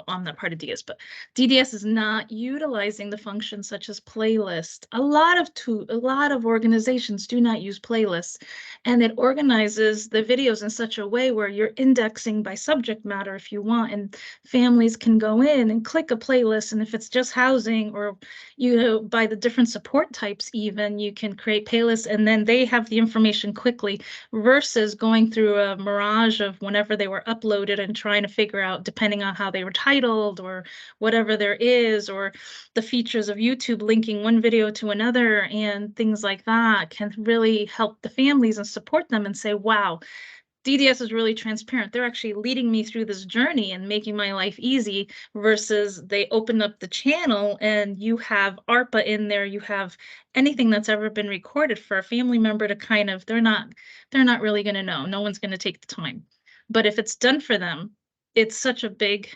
I'm not part of DDS, but DDS is not utilizing the functions such as playlist. A lot of organizations do not use playlists, and it organizes the videos in such a way where you're indexing by subject matter if you want, and families can go in and click a playlist, and if it's just housing, or, you know, by the different support types, even, you can create playlists, and then they have the information quickly, versus going through a mirage of whenever they were uploaded and trying to figure out, depending on how they were titled or whatever there is, or the features of YouTube linking one video to another and things like that, can really help the families and support them and say, wow, DDS is really transparent. They're actually leading me through this journey and making my life easy, versus they open up the channel and you have ARPA in there, you have anything that's ever been recorded for a family member to kind of, they're not really going to know. No one's going to take the time. But if it's done for them, it's such a big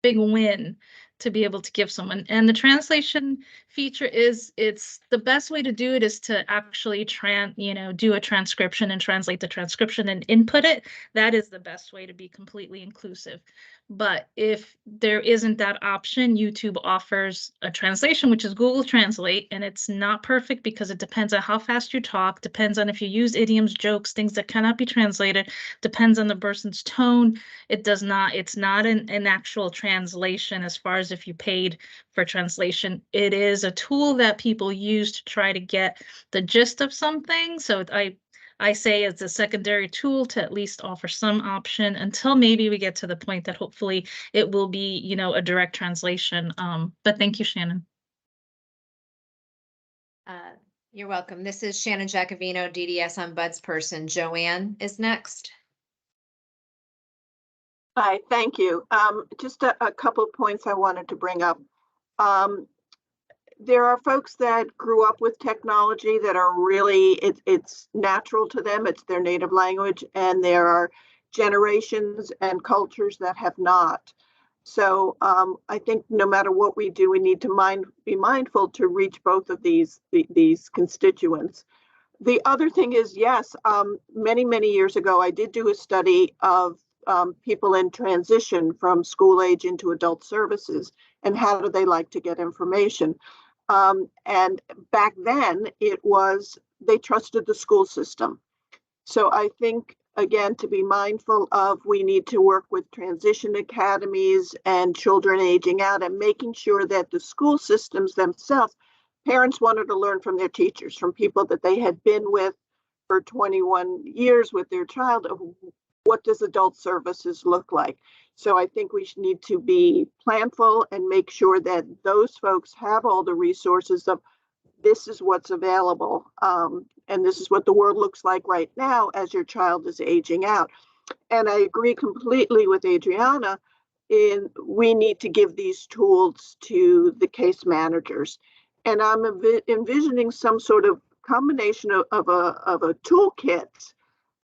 win to be able to give someone. And the translation feature is, it's the best way to do it is to actually do a transcription and translate the transcription and input it. That is the best way to be completely inclusive. But if there isn't that option, YouTube offers a translation, which is Google Translate, and it's not perfect because it depends on how fast you talk, depends on if you use idioms, jokes, things that cannot be translated, depends on the person's tone. It's not an actual translation as far as if you paid for translation. It is a tool that people use to try to get the gist of something. So I say it's a secondary tool to at least offer some option until maybe we get to the point that hopefully it will be, a direct translation. But thank you, Shannon. You're welcome. This is Shannon Giacovino, DDS Ombudsperson. Joanne is next. Hi, thank you. Just a couple of points I wanted to bring up. There are folks that grew up with technology that are really, it's natural to them, it's their native language, and there are generations and cultures that have not. So I think no matter what we do, we need to be mindful to reach both of these constituents. The other thing is, yes, many years ago, I did do a study of people in transition from school age into adult services and how do they like to get information. And back then they trusted the school system. So I think, again, to be mindful of, we need to work with transition academies and children aging out and making sure that the school systems themselves, parents wanted to learn from their teachers, from people that they had been with for 21 years with their child, of what does adult services look like. So I think we need to be planful and make sure that those folks have all the resources of, this is what's available. And this is what the world looks like right now as your child is aging out. And I agree completely with Adriana we need to give these tools to the case managers. And I'm envisioning some sort of combination of a toolkit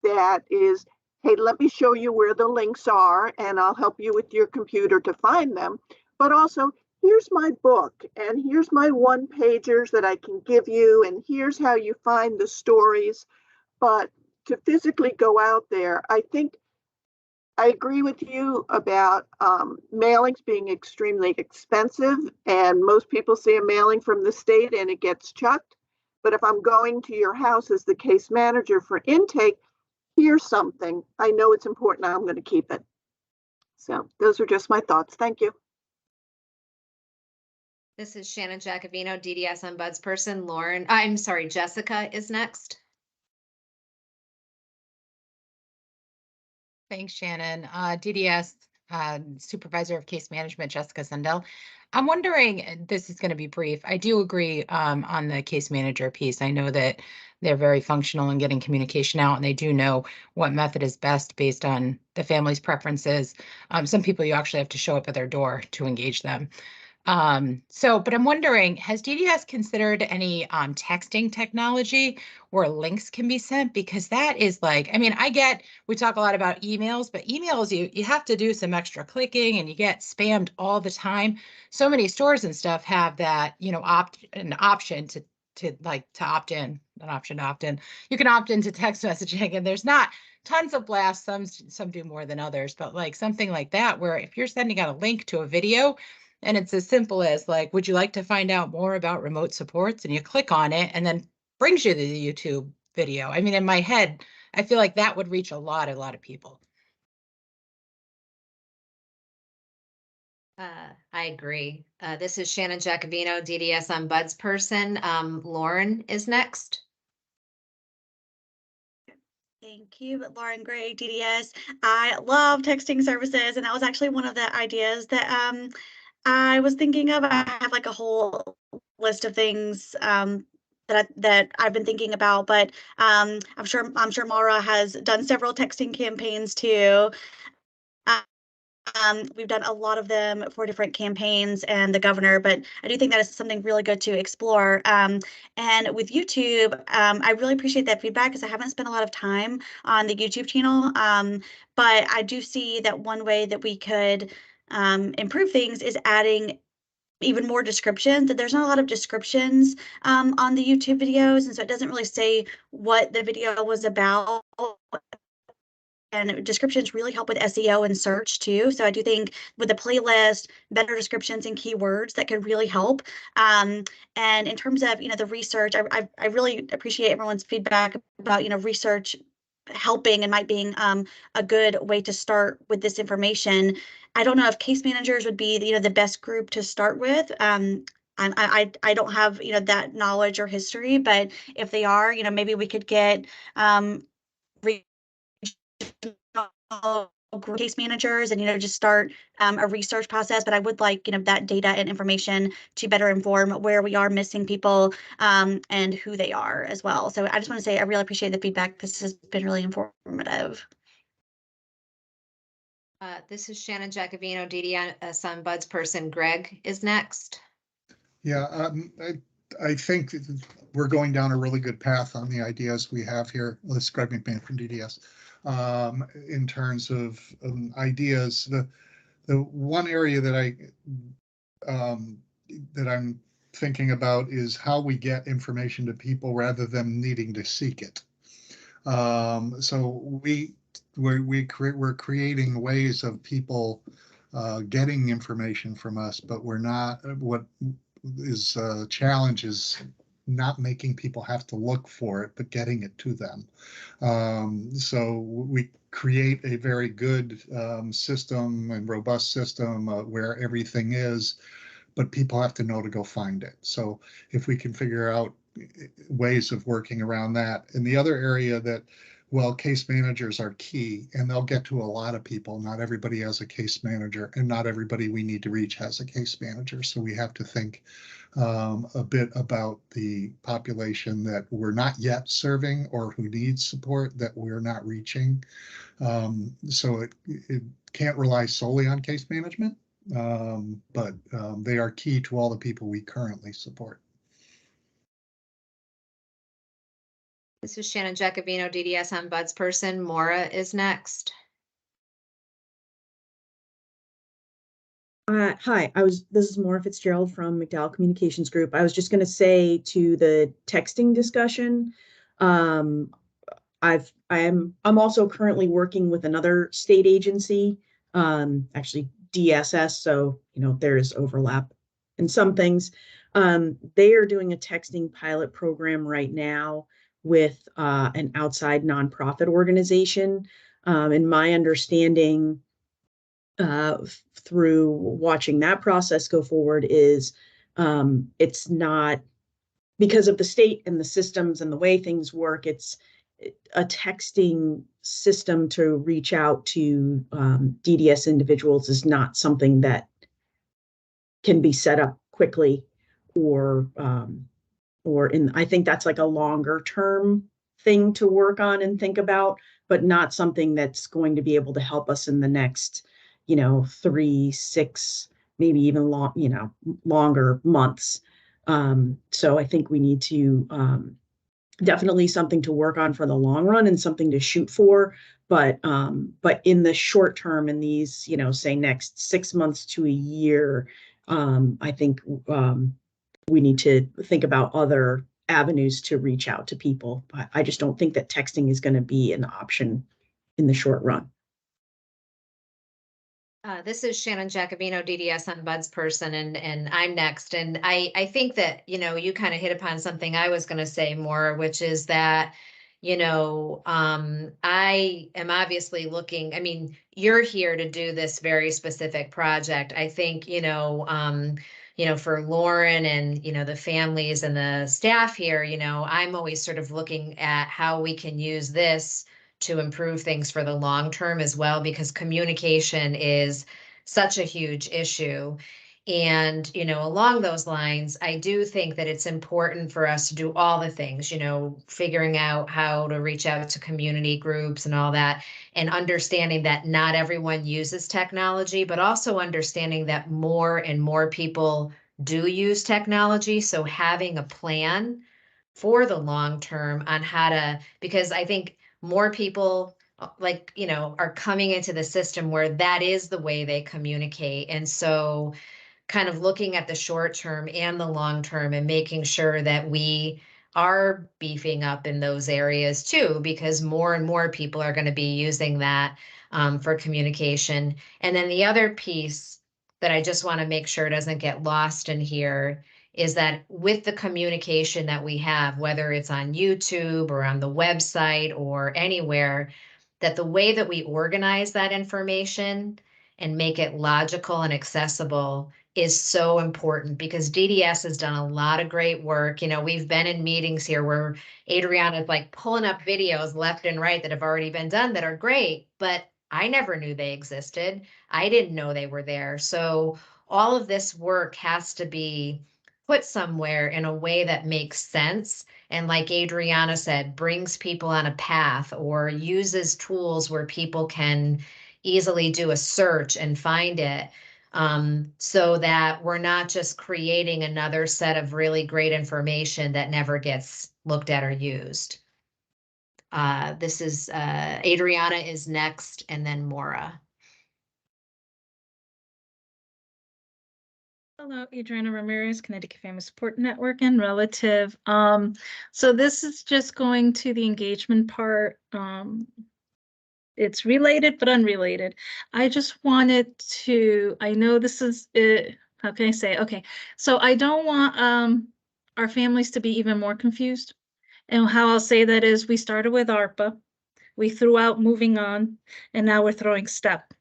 that is, hey, let me show you where the links are and I'll help you with your computer to find them. But also, here's my book and here's my one-pagers that I can give you, and here's how you find the stories. But to physically go out there, I think I agree with you about mailings being extremely expensive, and most people see a mailing from the state and it gets chucked. But if I'm going to your house as the case manager for intake, here's something. I know it's important. I'm going to keep it. So those are just my thoughts. Thank you. This is Shannon Giacovino, DDS Ombudsperson. Jessica is next. Thanks, Shannon. DDS Supervisor of Case Management, Jessica Sundell. I'm wondering, this is going to be brief. I do agree on the case manager piece. I know that they're very functional in getting communication out, and they do know what method is best based on the family's preferences. Some people, you actually have to show up at their door to engage them. But I'm wondering, has DDS considered any texting technology where links can be sent? Because that is like, I mean, we talk a lot about emails, but emails, you have to do some extra clicking and you get spammed all the time. So many stores and stuff have that, an option to opt in, an option to opt in. You can opt into text messaging, and there's not tons of blasts. Some do more than others, but like something like that, where if you're sending out a link to a video, and it's as simple as like, would you like to find out more about remote supports? And you click on it and then brings you to the YouTube video. I mean, in my head, I feel like that would reach a lot of people. I agree. This is Shannon Giacovino, DDS Ombudsperson. Lauren is next. Thank you, Lauren Gray, DDS. I love texting services, and that was actually one of the ideas that I was thinking of. I have like a whole list of things that I've been thinking about, but I'm sure Mara has done several texting campaigns too. We've done a lot of them for different campaigns and the governor, but I do think that is something really good to explore. And with YouTube, I really appreciate that feedback because I haven't spent a lot of time on the YouTube channel. But I do see that one way that we could improve things is adding even more descriptions. That there's not a lot of descriptions on the YouTube videos, and so it doesn't really say what the video was about. And descriptions really help with SEO and search too. So I do think with the playlist, better descriptions and keywords that could really help. And in terms of, the research, I really appreciate everyone's feedback about, research helping and might being a good way to start with this information. I don't know if case managers would be, the best group to start with. I don't have, that knowledge or history, but if they are, maybe we could get case managers and just start a research process. But I would like that data and information to better inform where we are missing people and who they are as well. So I just want to say I really appreciate the feedback. This has been really informative. This is Shannon Jacobino, DDS ombudsperson. Greg is next. Yeah, I think we're going down a really good path on the ideas we have here. Let's Greg McMahon from DDS. In terms of ideas, the one area that I'm thinking about is how we get information to people rather than needing to seek it. So we're creating ways of people getting information from us, but we're not. What is a challenge is not making people have to look for it, but getting it to them. So we create a very good system and robust system where everything is, but people have to know to go find it. So if we can figure out ways of working around that. And the other area that, well, case managers are key and they'll get to a lot of people. Not everybody has a case manager and not everybody we need to reach has a case manager. So we have to think a bit about the population that we're not yet serving or who needs support that we're not reaching. So it can't rely solely on case management, but they are key to all the people we currently support. This is Shannon Jacobino, DDS ombudsperson. Maura is next. Hi, this is Maura Fitzgerald from McDowell Communications Group. I was just going to say to the texting discussion, I'm also currently working with another state agency, actually DSS, so there's overlap in some things. They are doing a texting pilot program right now with an outside nonprofit organization. And my understanding through watching that process go forward is it's not, because of the state and the systems and the way things work, it's a texting system to reach out to DDS individuals is not something that can be set up quickly or I think that's like a longer term thing to work on and think about, but not something that's going to be able to help us in the next 3, 6, maybe even longer months. So I think we need to definitely something to work on for the long run and something to shoot for. But in the short term, in these, say next 6 months to a year, I think we need to think about other avenues to reach out to people. I just don't think that texting is going to be an option in the short run. This is Shannon Jacobino, DDS ombudsperson, and I'm next. And I think that, you kind of hit upon something I was going to say more, which is that, I am obviously looking, I mean, you're here to do this very specific project. I think, for Lauren and, the families and the staff here, I'm always sort of looking at how we can use this to improve things for the long term as well, because communication is such a huge issue. And, along those lines, I do think that it's important for us to do all the things, figuring out how to reach out to community groups and all that, and understanding that not everyone uses technology, but also understanding that more and more people do use technology. So having a plan for the long term on how to, because I think more people are coming into the system where that is the way they communicate. And so kind of looking at the short term and the long term and making sure that we are beefing up in those areas too, because more and more people are going to be using that for communication. And then the other piece that I just want to make sure doesn't get lost in here is that with the communication that we have, whether it's on YouTube or on the website or anywhere, that the way that we organize that information and make it logical and accessible is so important, because DDS has done a lot of great work. You know, we've been in meetings here where Adriana's like pulling up videos left and right that have already been done that are great, but I never knew they existed. I didn't know they were there. So all of this work has to be put somewhere in a way that makes sense. And like Adriana said, brings people on a path or uses tools where people can easily do a search and find it, so that we're not just creating another set of really great information that never gets looked at or used. This is Adriana is next, and then Maura. Hello, Adriana Ramirez, Connecticut Family Support Network and Relative. So this is just going to the engagement part. It's related but unrelated. I just wanted to, I know this is, how can I say? Okay, so I don't want our families to be even more confused. And how I'll say that is we started with ARPA, we threw out moving on, and now we're throwing STEP.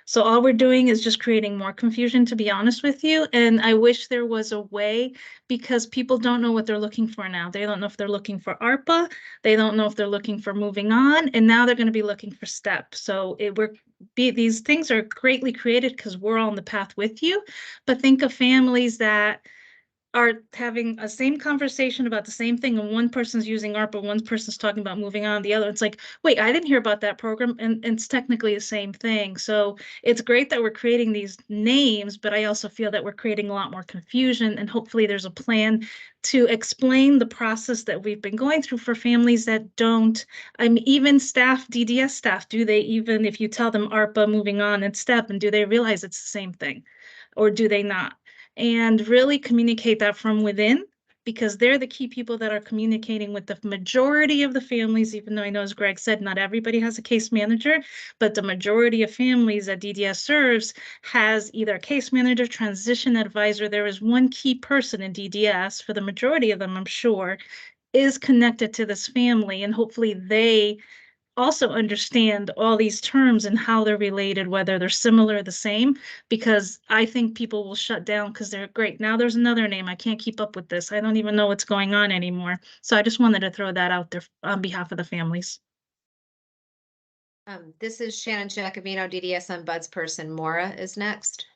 So all we're doing is just creating more confusion, to be honest with you. And I wish there was a way, because people don't know what they're looking for now. They don't know if they're looking for ARPA. They don't know if they're looking for moving on. And now they're going to be looking for STEP. So these things are greatly created because we're all on the path with you. But think of families that are having a same conversation about the same thing, and one person's using ARPA, one person's talking about moving on, the other. It's like, wait, I didn't hear about that program, and it's technically the same thing. So it's great that we're creating these names, but I also feel that we're creating a lot more confusion, and hopefully there's a plan to explain the process that we've been going through for families that don't, I mean, even staff, DDS staff, do they even, if you tell them ARPA, moving on, and STEP, and do they realize it's the same thing, or do they not? And really communicate that from within, because they're the key people that are communicating with the majority of the families, even though I know, as Greg said, not everybody has a case manager, but the majority of families that DDS serves has either a case manager, transition advisor. There is one key person in DDS, for the majority of them, I'm sure, is connected to this family, and hopefully they also understand all these terms and how they're related, whether they're similar or the same, because I think people will shut down because they're great. Now there's another name. I can't keep up with this. I don't even know what's going on anymore. So I just wanted to throw that out there on behalf of the families. This is Shannon Giacomino, DDS Ombudsperson. Maura is next.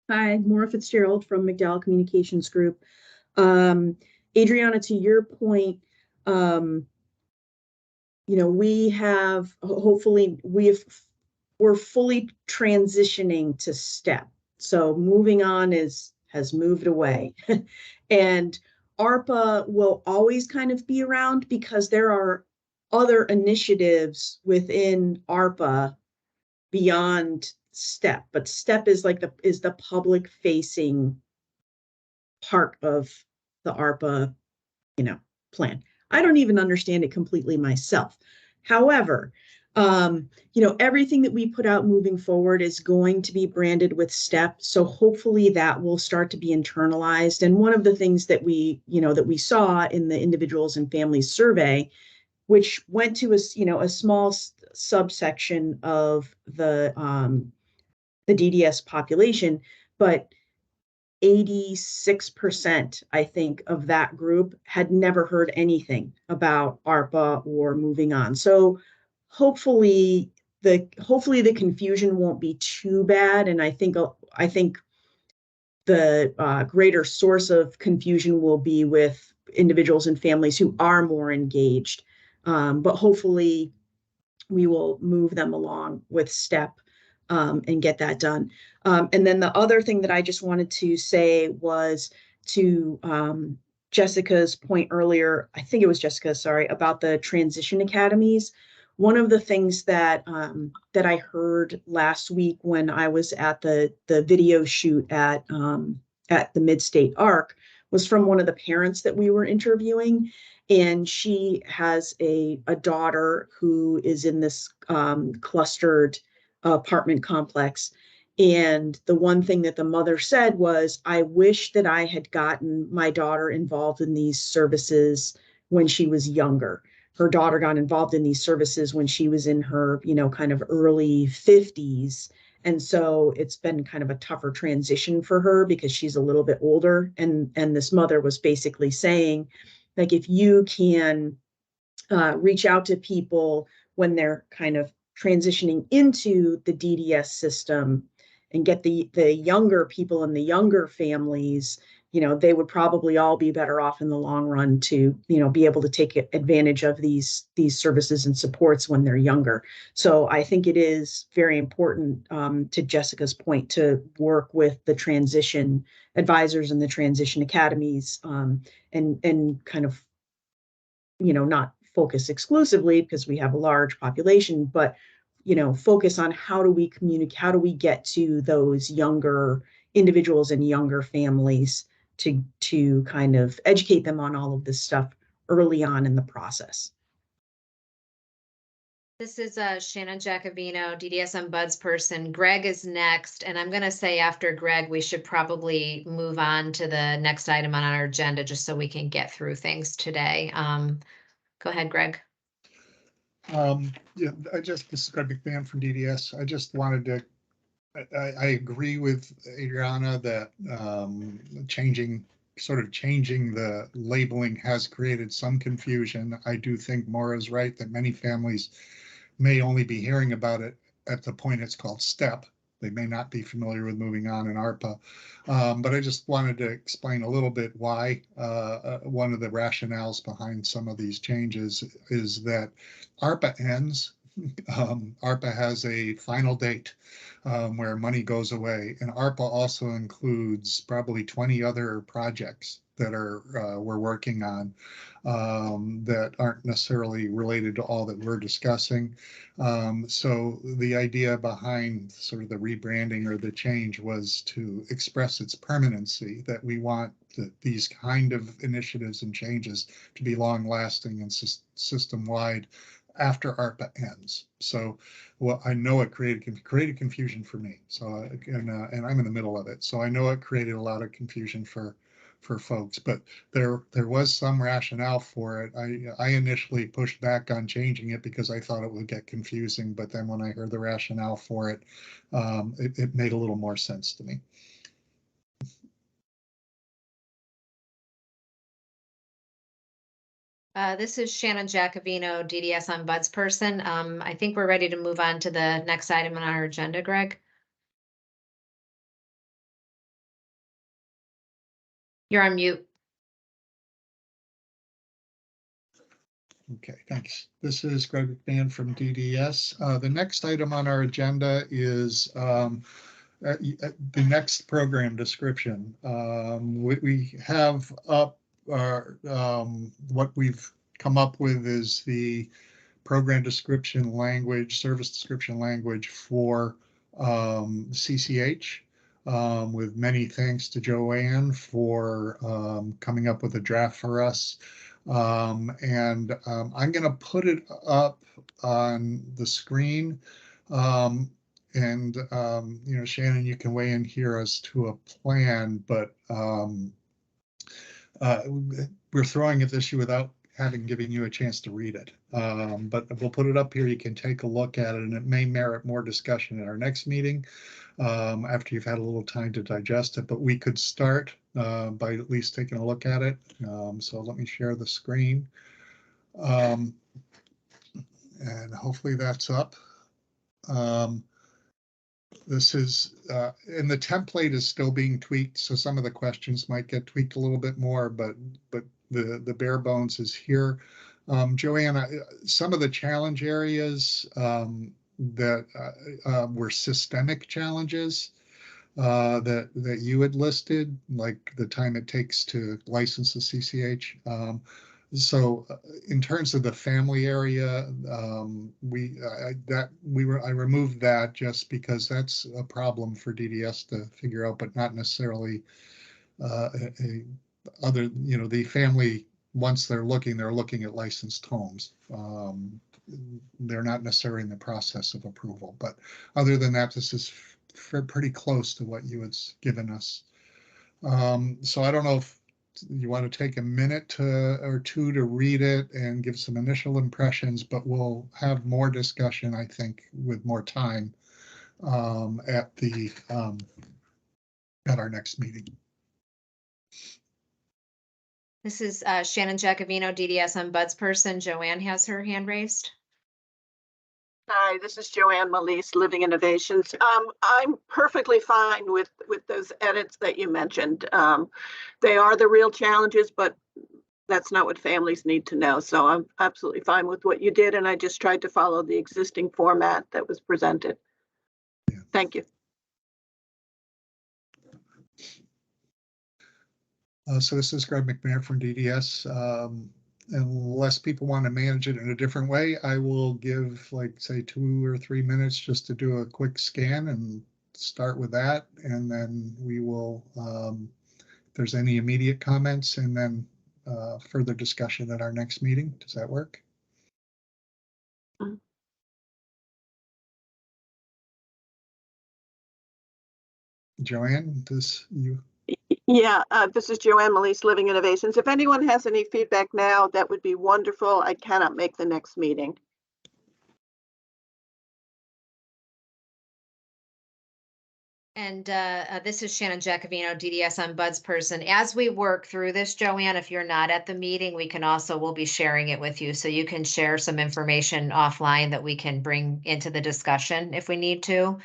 Hi, Maura Fitzgerald from McDowell Communications Group. Adriana, to your point, you know, we have, hopefully we're fully transitioning to STEP. So moving on has moved away. And ARPA will always kind of be around because there are other initiatives within ARPA beyond STEP, but STEP is like the public facing part of the ARPA, you know, plan. I don't even understand it completely myself. However, you know, everything that we put out moving forward is going to be branded with STEP. So hopefully that will start to be internalized. And one of the things that we, you know, that we saw in the individuals and families survey, which went to a small subsection of the DDS population, but 86%, I think, of that group had never heard anything about ARPA or moving on. So hopefully the confusion won't be too bad. And I think the greater source of confusion will be with individuals and families who are more engaged. But hopefully we will move them along with STEP and get that done. And then the other thing that I just wanted to say was to Jessica's point earlier, I think it was Jessica, sorry, about the transition academies. one of the things that that I heard last week when I was at the video shoot at the Mid-State ARC was from one of the parents that we were interviewing, and she has a daughter who is in this clustered apartment complex. And the one thing that the mother said was, I wish that I had gotten my daughter involved in these services when she was younger. Her daughter got involved in these services when she was in her, kind of early 50s. And so it's been kind of a tougher transition for her because she's a little bit older. And this mother was basically saying, like, if you can reach out to people when they're kind of transitioning into the DDS system and get the younger people and the younger families, they would probably all be better off in the long run to, be able to take advantage of these services and supports when they're younger. So I think it is very important, to Jessica's point, to work with the transition advisors and the transition academies, and kind of, not focus exclusively because we have a large population, but focus on how do we communicate, how do we get to those younger individuals and younger families to kind of educate them on all of this stuff early on in the process. This is Shannon Jacobino, DDS ombudsperson. Greg is next, and I'm going to say after Greg, we should probably move on to the next item on our agenda just so we can get through things today. Go ahead, Greg. Yeah, this is Greg McMahon from DDS. I just wanted to, I agree with Adriana that changing the labeling has created some confusion. I do think Maura's right that many families may only be hearing about it at the point it's called STEP. They may not be familiar with moving on in ARPA. But I just wanted to explain a little bit why one of the rationales behind some of these changes is that ARPA ends. ARPA has a final date where money goes away, and ARPA also includes probably 20 other projects that we're working on that aren't necessarily related to all that we're discussing. So the idea behind sort of the rebranding or the change was to express its permanency, that we want these kind of initiatives and changes to be long lasting and system-wide after ARPA ends. So, well, I know it created confusion for me. So, and I'm in the middle of it. So I know it created a lot of confusion for folks, but there was some rationale for it. I initially pushed back on changing it because I thought it would get confusing, but then when I heard the rationale for it, it made a little more sense to me. This is Shannon Jacobino, DDS ombudsperson. I think we're ready to move on to the next item on our agenda, Greg. You're on mute. Okay, thanks. This is Greg McMahon from DDS. The next item on our agenda is the next program description. We have up what we've come up with is the program description language, service description language for CCH. With many thanks to Joanne for coming up with a draft for us. I'm going to put it up on the screen. Shannon, you can weigh in here as to a plan, but we're throwing at this without having given you a chance to read it. But we'll put it up here. You can take a look at it, and it may merit more discussion at our next meeting after you've had a little time to digest it. But we could start by at least taking a look at it. So let me share the screen. And hopefully that's up. This is, and the template is still being tweaked, so some of the questions might get tweaked a little bit more, but the bare bones is here. Joanna, some of the challenge areas that were systemic challenges that you had listed, like the time it takes to license the CCH, So in terms of the family area, I removed that just because that's a problem for DDS to figure out, but not necessarily other, the family, once they're looking at licensed homes. They're not necessarily in the process of approval, but other than that, this is pretty close to what you had given us. So I don't know if you want to take a minute or two to read it and give some initial impressions, but we'll have more discussion, I think, with more time at our next meeting. This is Shannon Giacovino, DDS ombudsperson. Joanne has her hand raised. Hi, this is Joanne Malise, Living Innovations. I'm perfectly fine with those edits that you mentioned. They are the real challenges, but that's not what families need to know. So I'm absolutely fine with what you did, and I just tried to follow the existing format that was presented. Yeah. Thank you. So this is Greg McMahon from DDS. Unless people want to manage it in a different way, I will give, like, say 2 or 3 minutes just to do a quick scan and start with that. And then we will, if there's any immediate comments, and then further discussion at our next meeting. Does that work? Joanne, Yeah, this is Joanne Malise, Living Innovations. If anyone has any feedback now, that would be wonderful. I cannot make the next meeting. And this is Shannon Giacovino, DDS ombudsperson. As we work through this, Joanne, if you're not at the meeting, we'll be sharing it with you. So you can share some information offline that we can bring into the discussion if we need to.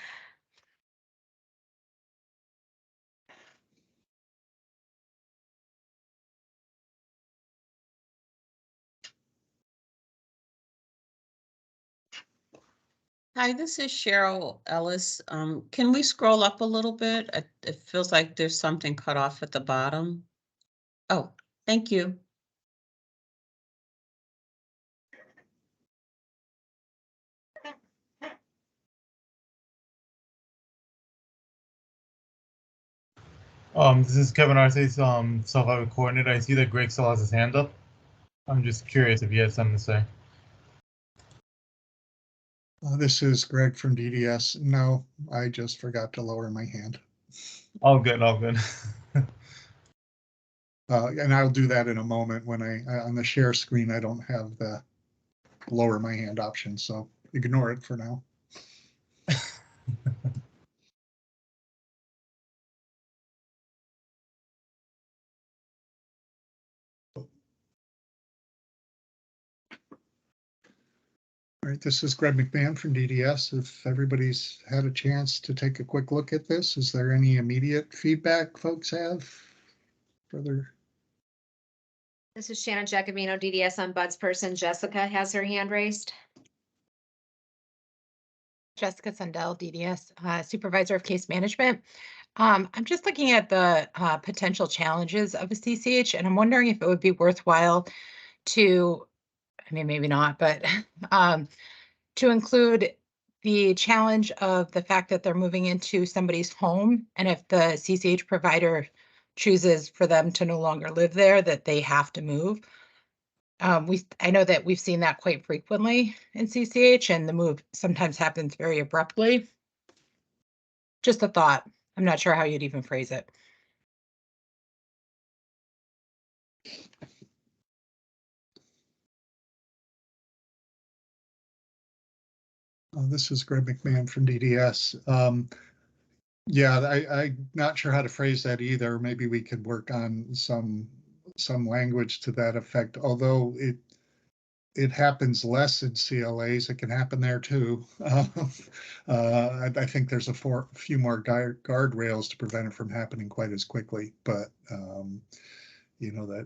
Hi, this is Cheryl Ellis. Can we scroll up a little bit? It feels like there's something cut off at the bottom. Oh, thank you. This is Kevin Arce's self-out coordinator. I see that Greg still has his hand up. I'm just curious if he has something to say. this is Greg from DDS. No, I just forgot to lower my hand. All good, all good. And I'll do that in a moment when on the share screen, I don't have the lower my hand option, so ignore it for now. All right, this is Greg McMahon from DDS. If everybody's had a chance to take a quick look at this, is there any immediate feedback folks have? Further? This is Shannon Giacovino, DDS ombudsperson. Jessica has her hand raised. Jessica Sundell, DDS Supervisor of Case Management. I'm just looking at the potential challenges of a CCH, and I'm wondering if it would be worthwhile to, I mean, maybe not, but to include the challenge of the fact that they're moving into somebody's home, and if the CCH provider chooses for them to no longer live there, that they have to move. I know that we've seen that quite frequently in CCH, and the move sometimes happens very abruptly. Just a thought. I'm not sure how you'd even phrase it. This is Greg McMahon from DDS. Yeah, I'm not sure how to phrase that either. Maybe we could work on some language to that effect, although it happens less in CLAs. It can happen there too. I think there's a few more guardrails to prevent it from happening quite as quickly, but you know,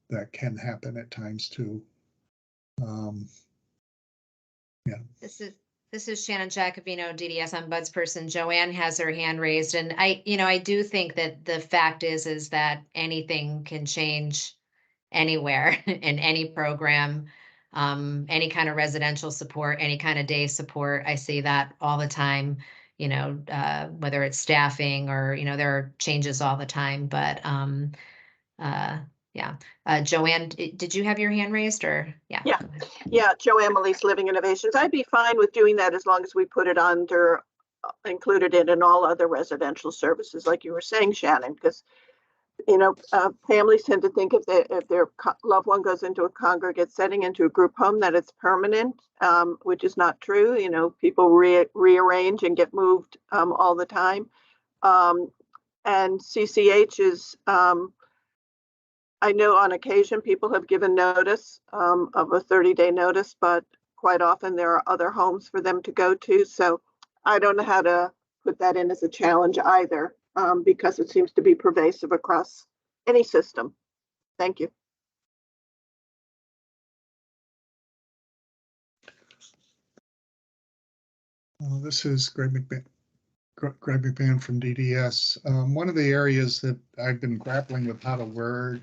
that can happen at times too. Yeah. This is Shannon Giacovino, DDS ombudsperson. Joanne has her hand raised, and I do think that the fact is that anything can change anywhere in any program, any kind of residential support, any kind of day support. I see that all the time, you know, whether it's staffing or, you know, there are changes all the time, but yeah. Joanne, did you have your hand raised or? Yeah. Yeah. Yeah, Joanne Melise, Living Innovations. I'd be fine with doing that as long as we put it under, included it in all other residential services, like you were saying, Shannon, because you know, families tend to think if their loved one goes into a congregate setting, into a group home, that it's permanent, which is not true. You know, people rearrange and get moved all the time. And CCH is, I know on occasion people have given notice of a 30-day notice, but quite often there are other homes for them to go to. So I don't know how to put that in as a challenge either, because it seems to be pervasive across any system. Thank you. This is Greg McMahon from DDS. One of the areas that I've been grappling with how to word,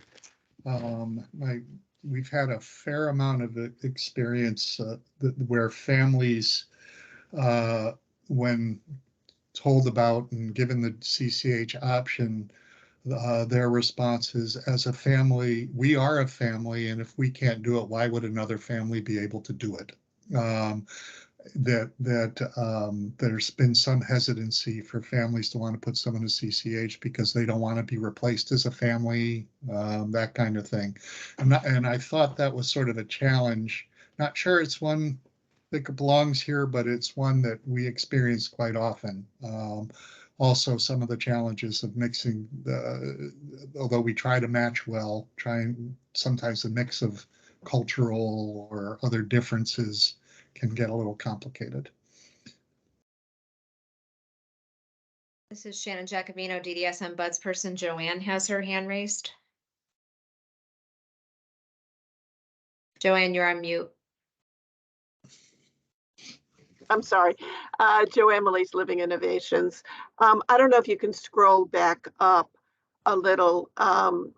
we've had a fair amount of experience where families, when told about and given the CCH option, their response is, as a family, we are a family, and if we can't do it, why would another family be able to do it? There's been some hesitancy for families to want to put someone to CCH because they don't want to be replaced as a family, that kind of thing. And I thought that was sort of a challenge. Not sure it's one that belongs here, but it's one that we experience quite often. Also, some of the challenges of mixing, although we try to match well, sometimes the mix of cultural or other differences can get a little complicated. This is Shannon Jacobino, DDS ombudsperson. Joanne has her hand raised. Joanne, you're on mute. I'm sorry. Joanne Melise, Living Innovations. I don't know if you can scroll back up a little, but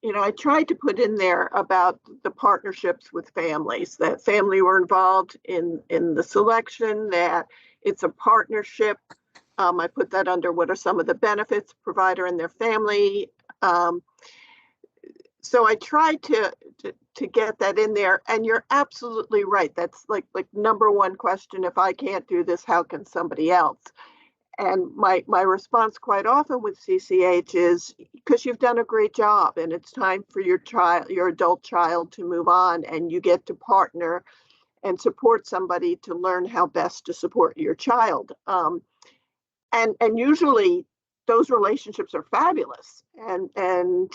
you know, I tried to put in there about the partnerships with families, that family were involved in the selection, that it's a partnership. I put that under what are some of the benefits, provider and their family. So I tried to get that in there, and you're absolutely right. That's like number one question. If I can't do this, how can somebody else? And my response quite often with CCH is, because you've done a great job and it's time for your adult child to move on, and you get to partner and support somebody to learn how best to support your child. And usually those relationships are fabulous, and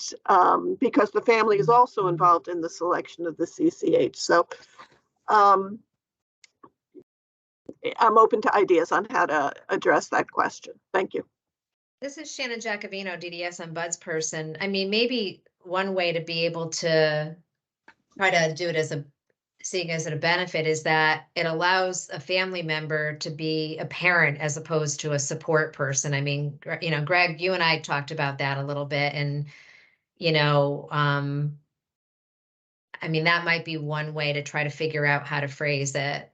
because the family is also involved in the selection of the CCH. So I'm open to ideas on how to address that question. Thank you. This is Shannon Jacobino, DDS ombudsperson. I mean, maybe one way to be able to try to do it as seeing as a benefit is that it allows a family member to be a parent as opposed to a support person. I mean, you know, Greg, you and I talked about that a little bit, and, you know, I mean, that might be one way to try to figure out how to phrase it.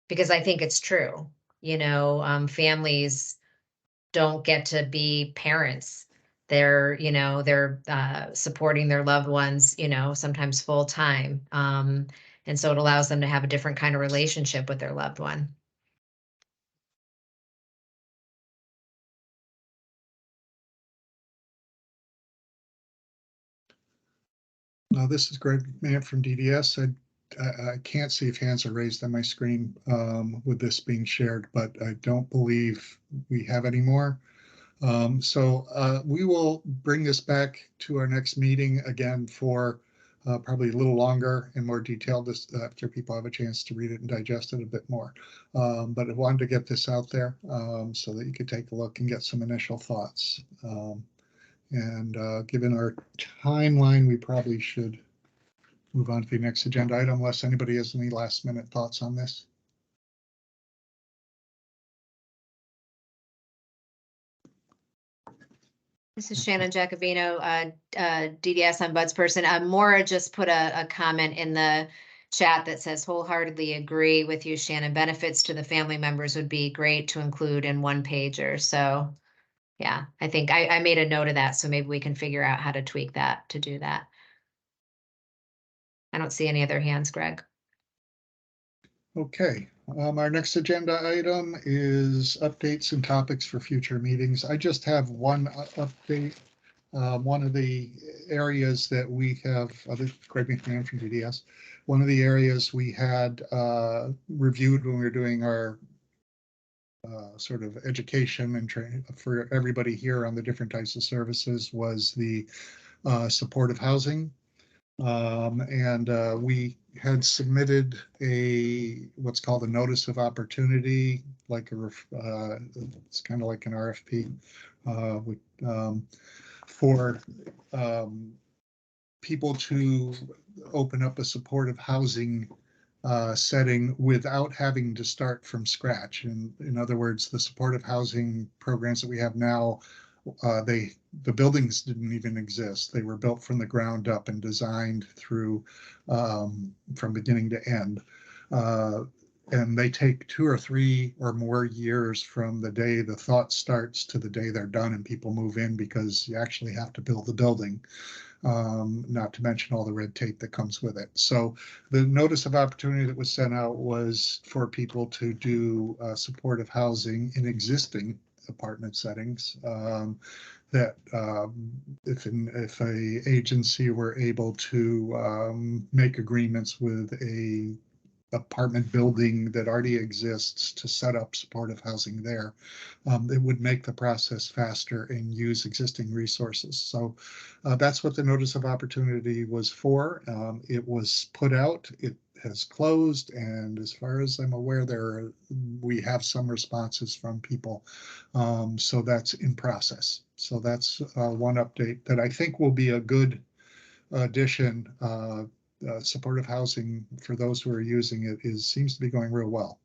Because I think it's true, you know, families don't get to be parents. They're, you know, they're supporting their loved ones, you know, sometimes full time. And so it allows them to have a different kind of relationship with their loved one. This is Greg McMahon from DDS. I can't see if hands are raised on my screen with this being shared, but I don't believe we have any more. So we will bring this back to our next meeting again for probably a little longer and more detailed after people have a chance to read it and digest it a bit more. But I wanted to get this out there so that you could take a look and get some initial thoughts. And given our timeline, we probably should move on to the next agenda item unless anybody has any last minute thoughts on this. This is Shannon Jacobino, DDS ombudsperson. Maura just put a comment in the chat that says wholeheartedly agree with you, Shannon. Benefits to the family members would be great to include in one pager. So yeah, I think I made a note of that. So maybe we can figure out how to tweak that to do that. I don't see any other hands, Greg. Okay, our next agenda item is updates and topics for future meetings. I just have one update. One of the areas that we have, Greg McMahon from DDS, one of the areas we had reviewed when we were doing our sort of education and training for everybody here on the different types of services was the supportive housing. And we had submitted what's called a notice of opportunity, like it's kind of like an RFP for people to open up a supportive housing setting without having to start from scratch. And in other words, the supportive housing programs that we have now, the buildings didn't even exist. They were built from the ground up and designed through from beginning to end. And they take 2 or 3 or more years from the day the thought starts to the day they're done and people move in, because you actually have to build the building. Not to mention all the red tape that comes with it. So the notice of opportunity that was sent out was for people to do supportive housing in existing apartment settings. That if a agency were able to make agreements with a apartment building that already exists to set up supportive housing there, it would make the process faster and use existing resources. So that's what the notice of opportunity was for. It was put out, it has closed, and as far as I'm aware, we have some responses from people. So that's in process. So that's one update that I think will be a good addition. Supportive housing for those who are using it seems to be going real well.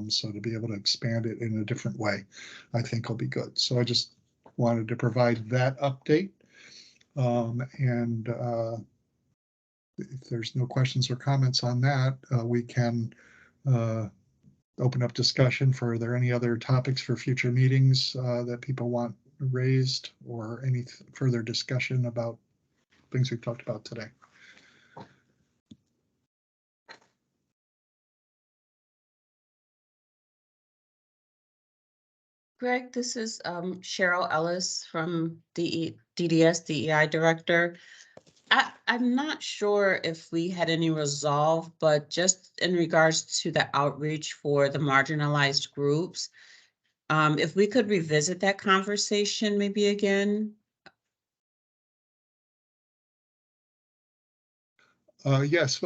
So to be able to expand it in a different way, I think will be good. So I just wanted to provide that update. And if there's no questions or comments on that, we can open up discussion. Are there any other topics for future meetings that people want raised, or any further discussion about things we've talked about today? Greg, this is Cheryl Ellis from DDS, DEI Director. I'm not sure if we had any resolve, but just in regards to the outreach for the marginalized groups, if we could revisit that conversation maybe again. Yes,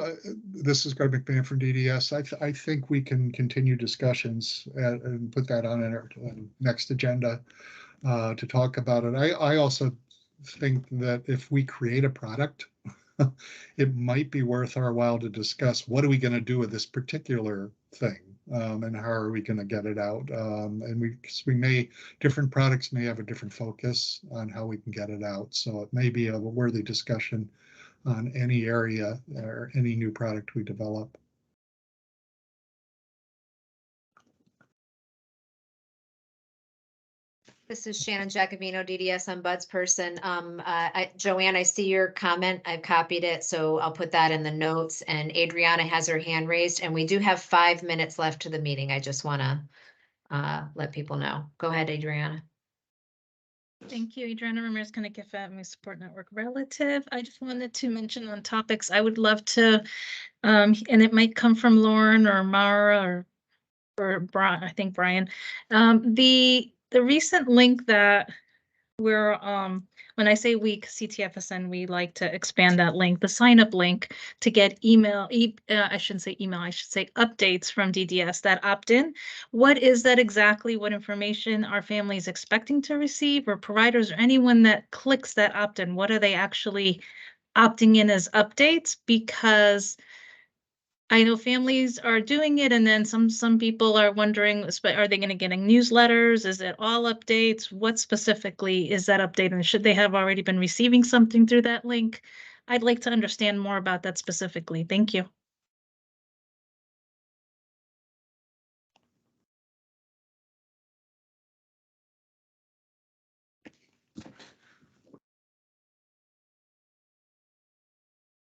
this is Greg McMahon from DDS. I think we can continue discussions and put that on our next agenda to talk about it. I also think that if we create a product, it might be worth our while to discuss what are we going to do with this particular thing, and how are we going to get it out. And different products may have a different focus on how we can get it out. So it may be a worthy discussion on any area or any new product we develop. This is Shannon Jacobino, DDS ombudsperson. Joanne, I see your comment. I've copied it, so I'll put that in the notes. And Adriana has her hand raised, and we do have 5 minutes left to the meeting. I just want to let people know. Go ahead, Adriana. Thank you, Adriana Ramirez, Connecticut Family Support Network relative. I just wanted to mention on topics I would love to, and it might come from Lauren or Mara or Brian, I think Brian. The recent link that we're when I say we, CTFSN, we like to expand that link, the sign up link to get I shouldn't say email, I should say updates from DDS, that opt-in. What is that exactly? What information are families expecting to receive, or providers, or anyone that clicks that opt-in? What are they actually opting in as updates? Because I know families are doing it, and then some people are wondering, are they going to get newsletters? Is it all updates? What specifically is that update? And should they have already been receiving something through that link? I'd like to understand more about that specifically. Thank you.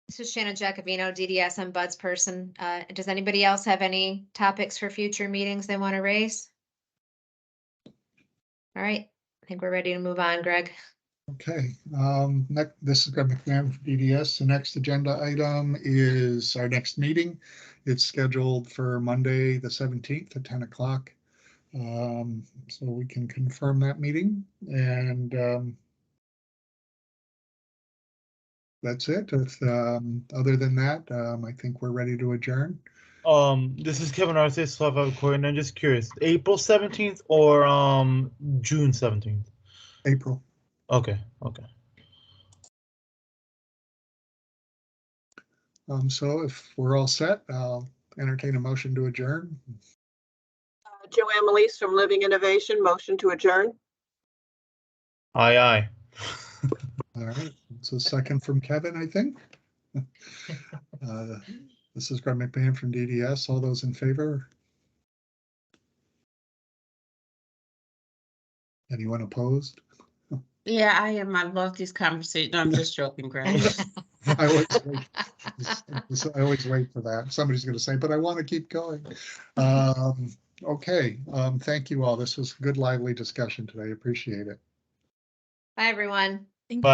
This is Shannon Jacobino, DDS and Bud's person. Does anybody else have any topics for future meetings they want to raise? All right, I think we're ready to move on, Greg. Okay, this is Greg McMahon from DDS. The next agenda item is our next meeting. It's scheduled for Monday, the 17th at 10 o'clock. So we can confirm that meeting, and that's it. If, other than that, I think we're ready to adjourn. This is Kevin Arce, South Africa coordinator. I'm just curious, April 17th or June 17th? April. Okay, okay. So if we're all set, I'll entertain a motion to adjourn. Joanne Melise from Living Innovation, motion to adjourn. Aye, aye. All right, it's a second from Kevin, I think. This is Greg McMahon from DDS. All those in favor? Anyone opposed? Yeah, I am. I love these conversations. No, I'm just joking, Greg. I always wait for that. Somebody's going to say, but I want to keep going. Okay, thank you all. This was a good, lively discussion today. Appreciate it. Bye, everyone. Thank you.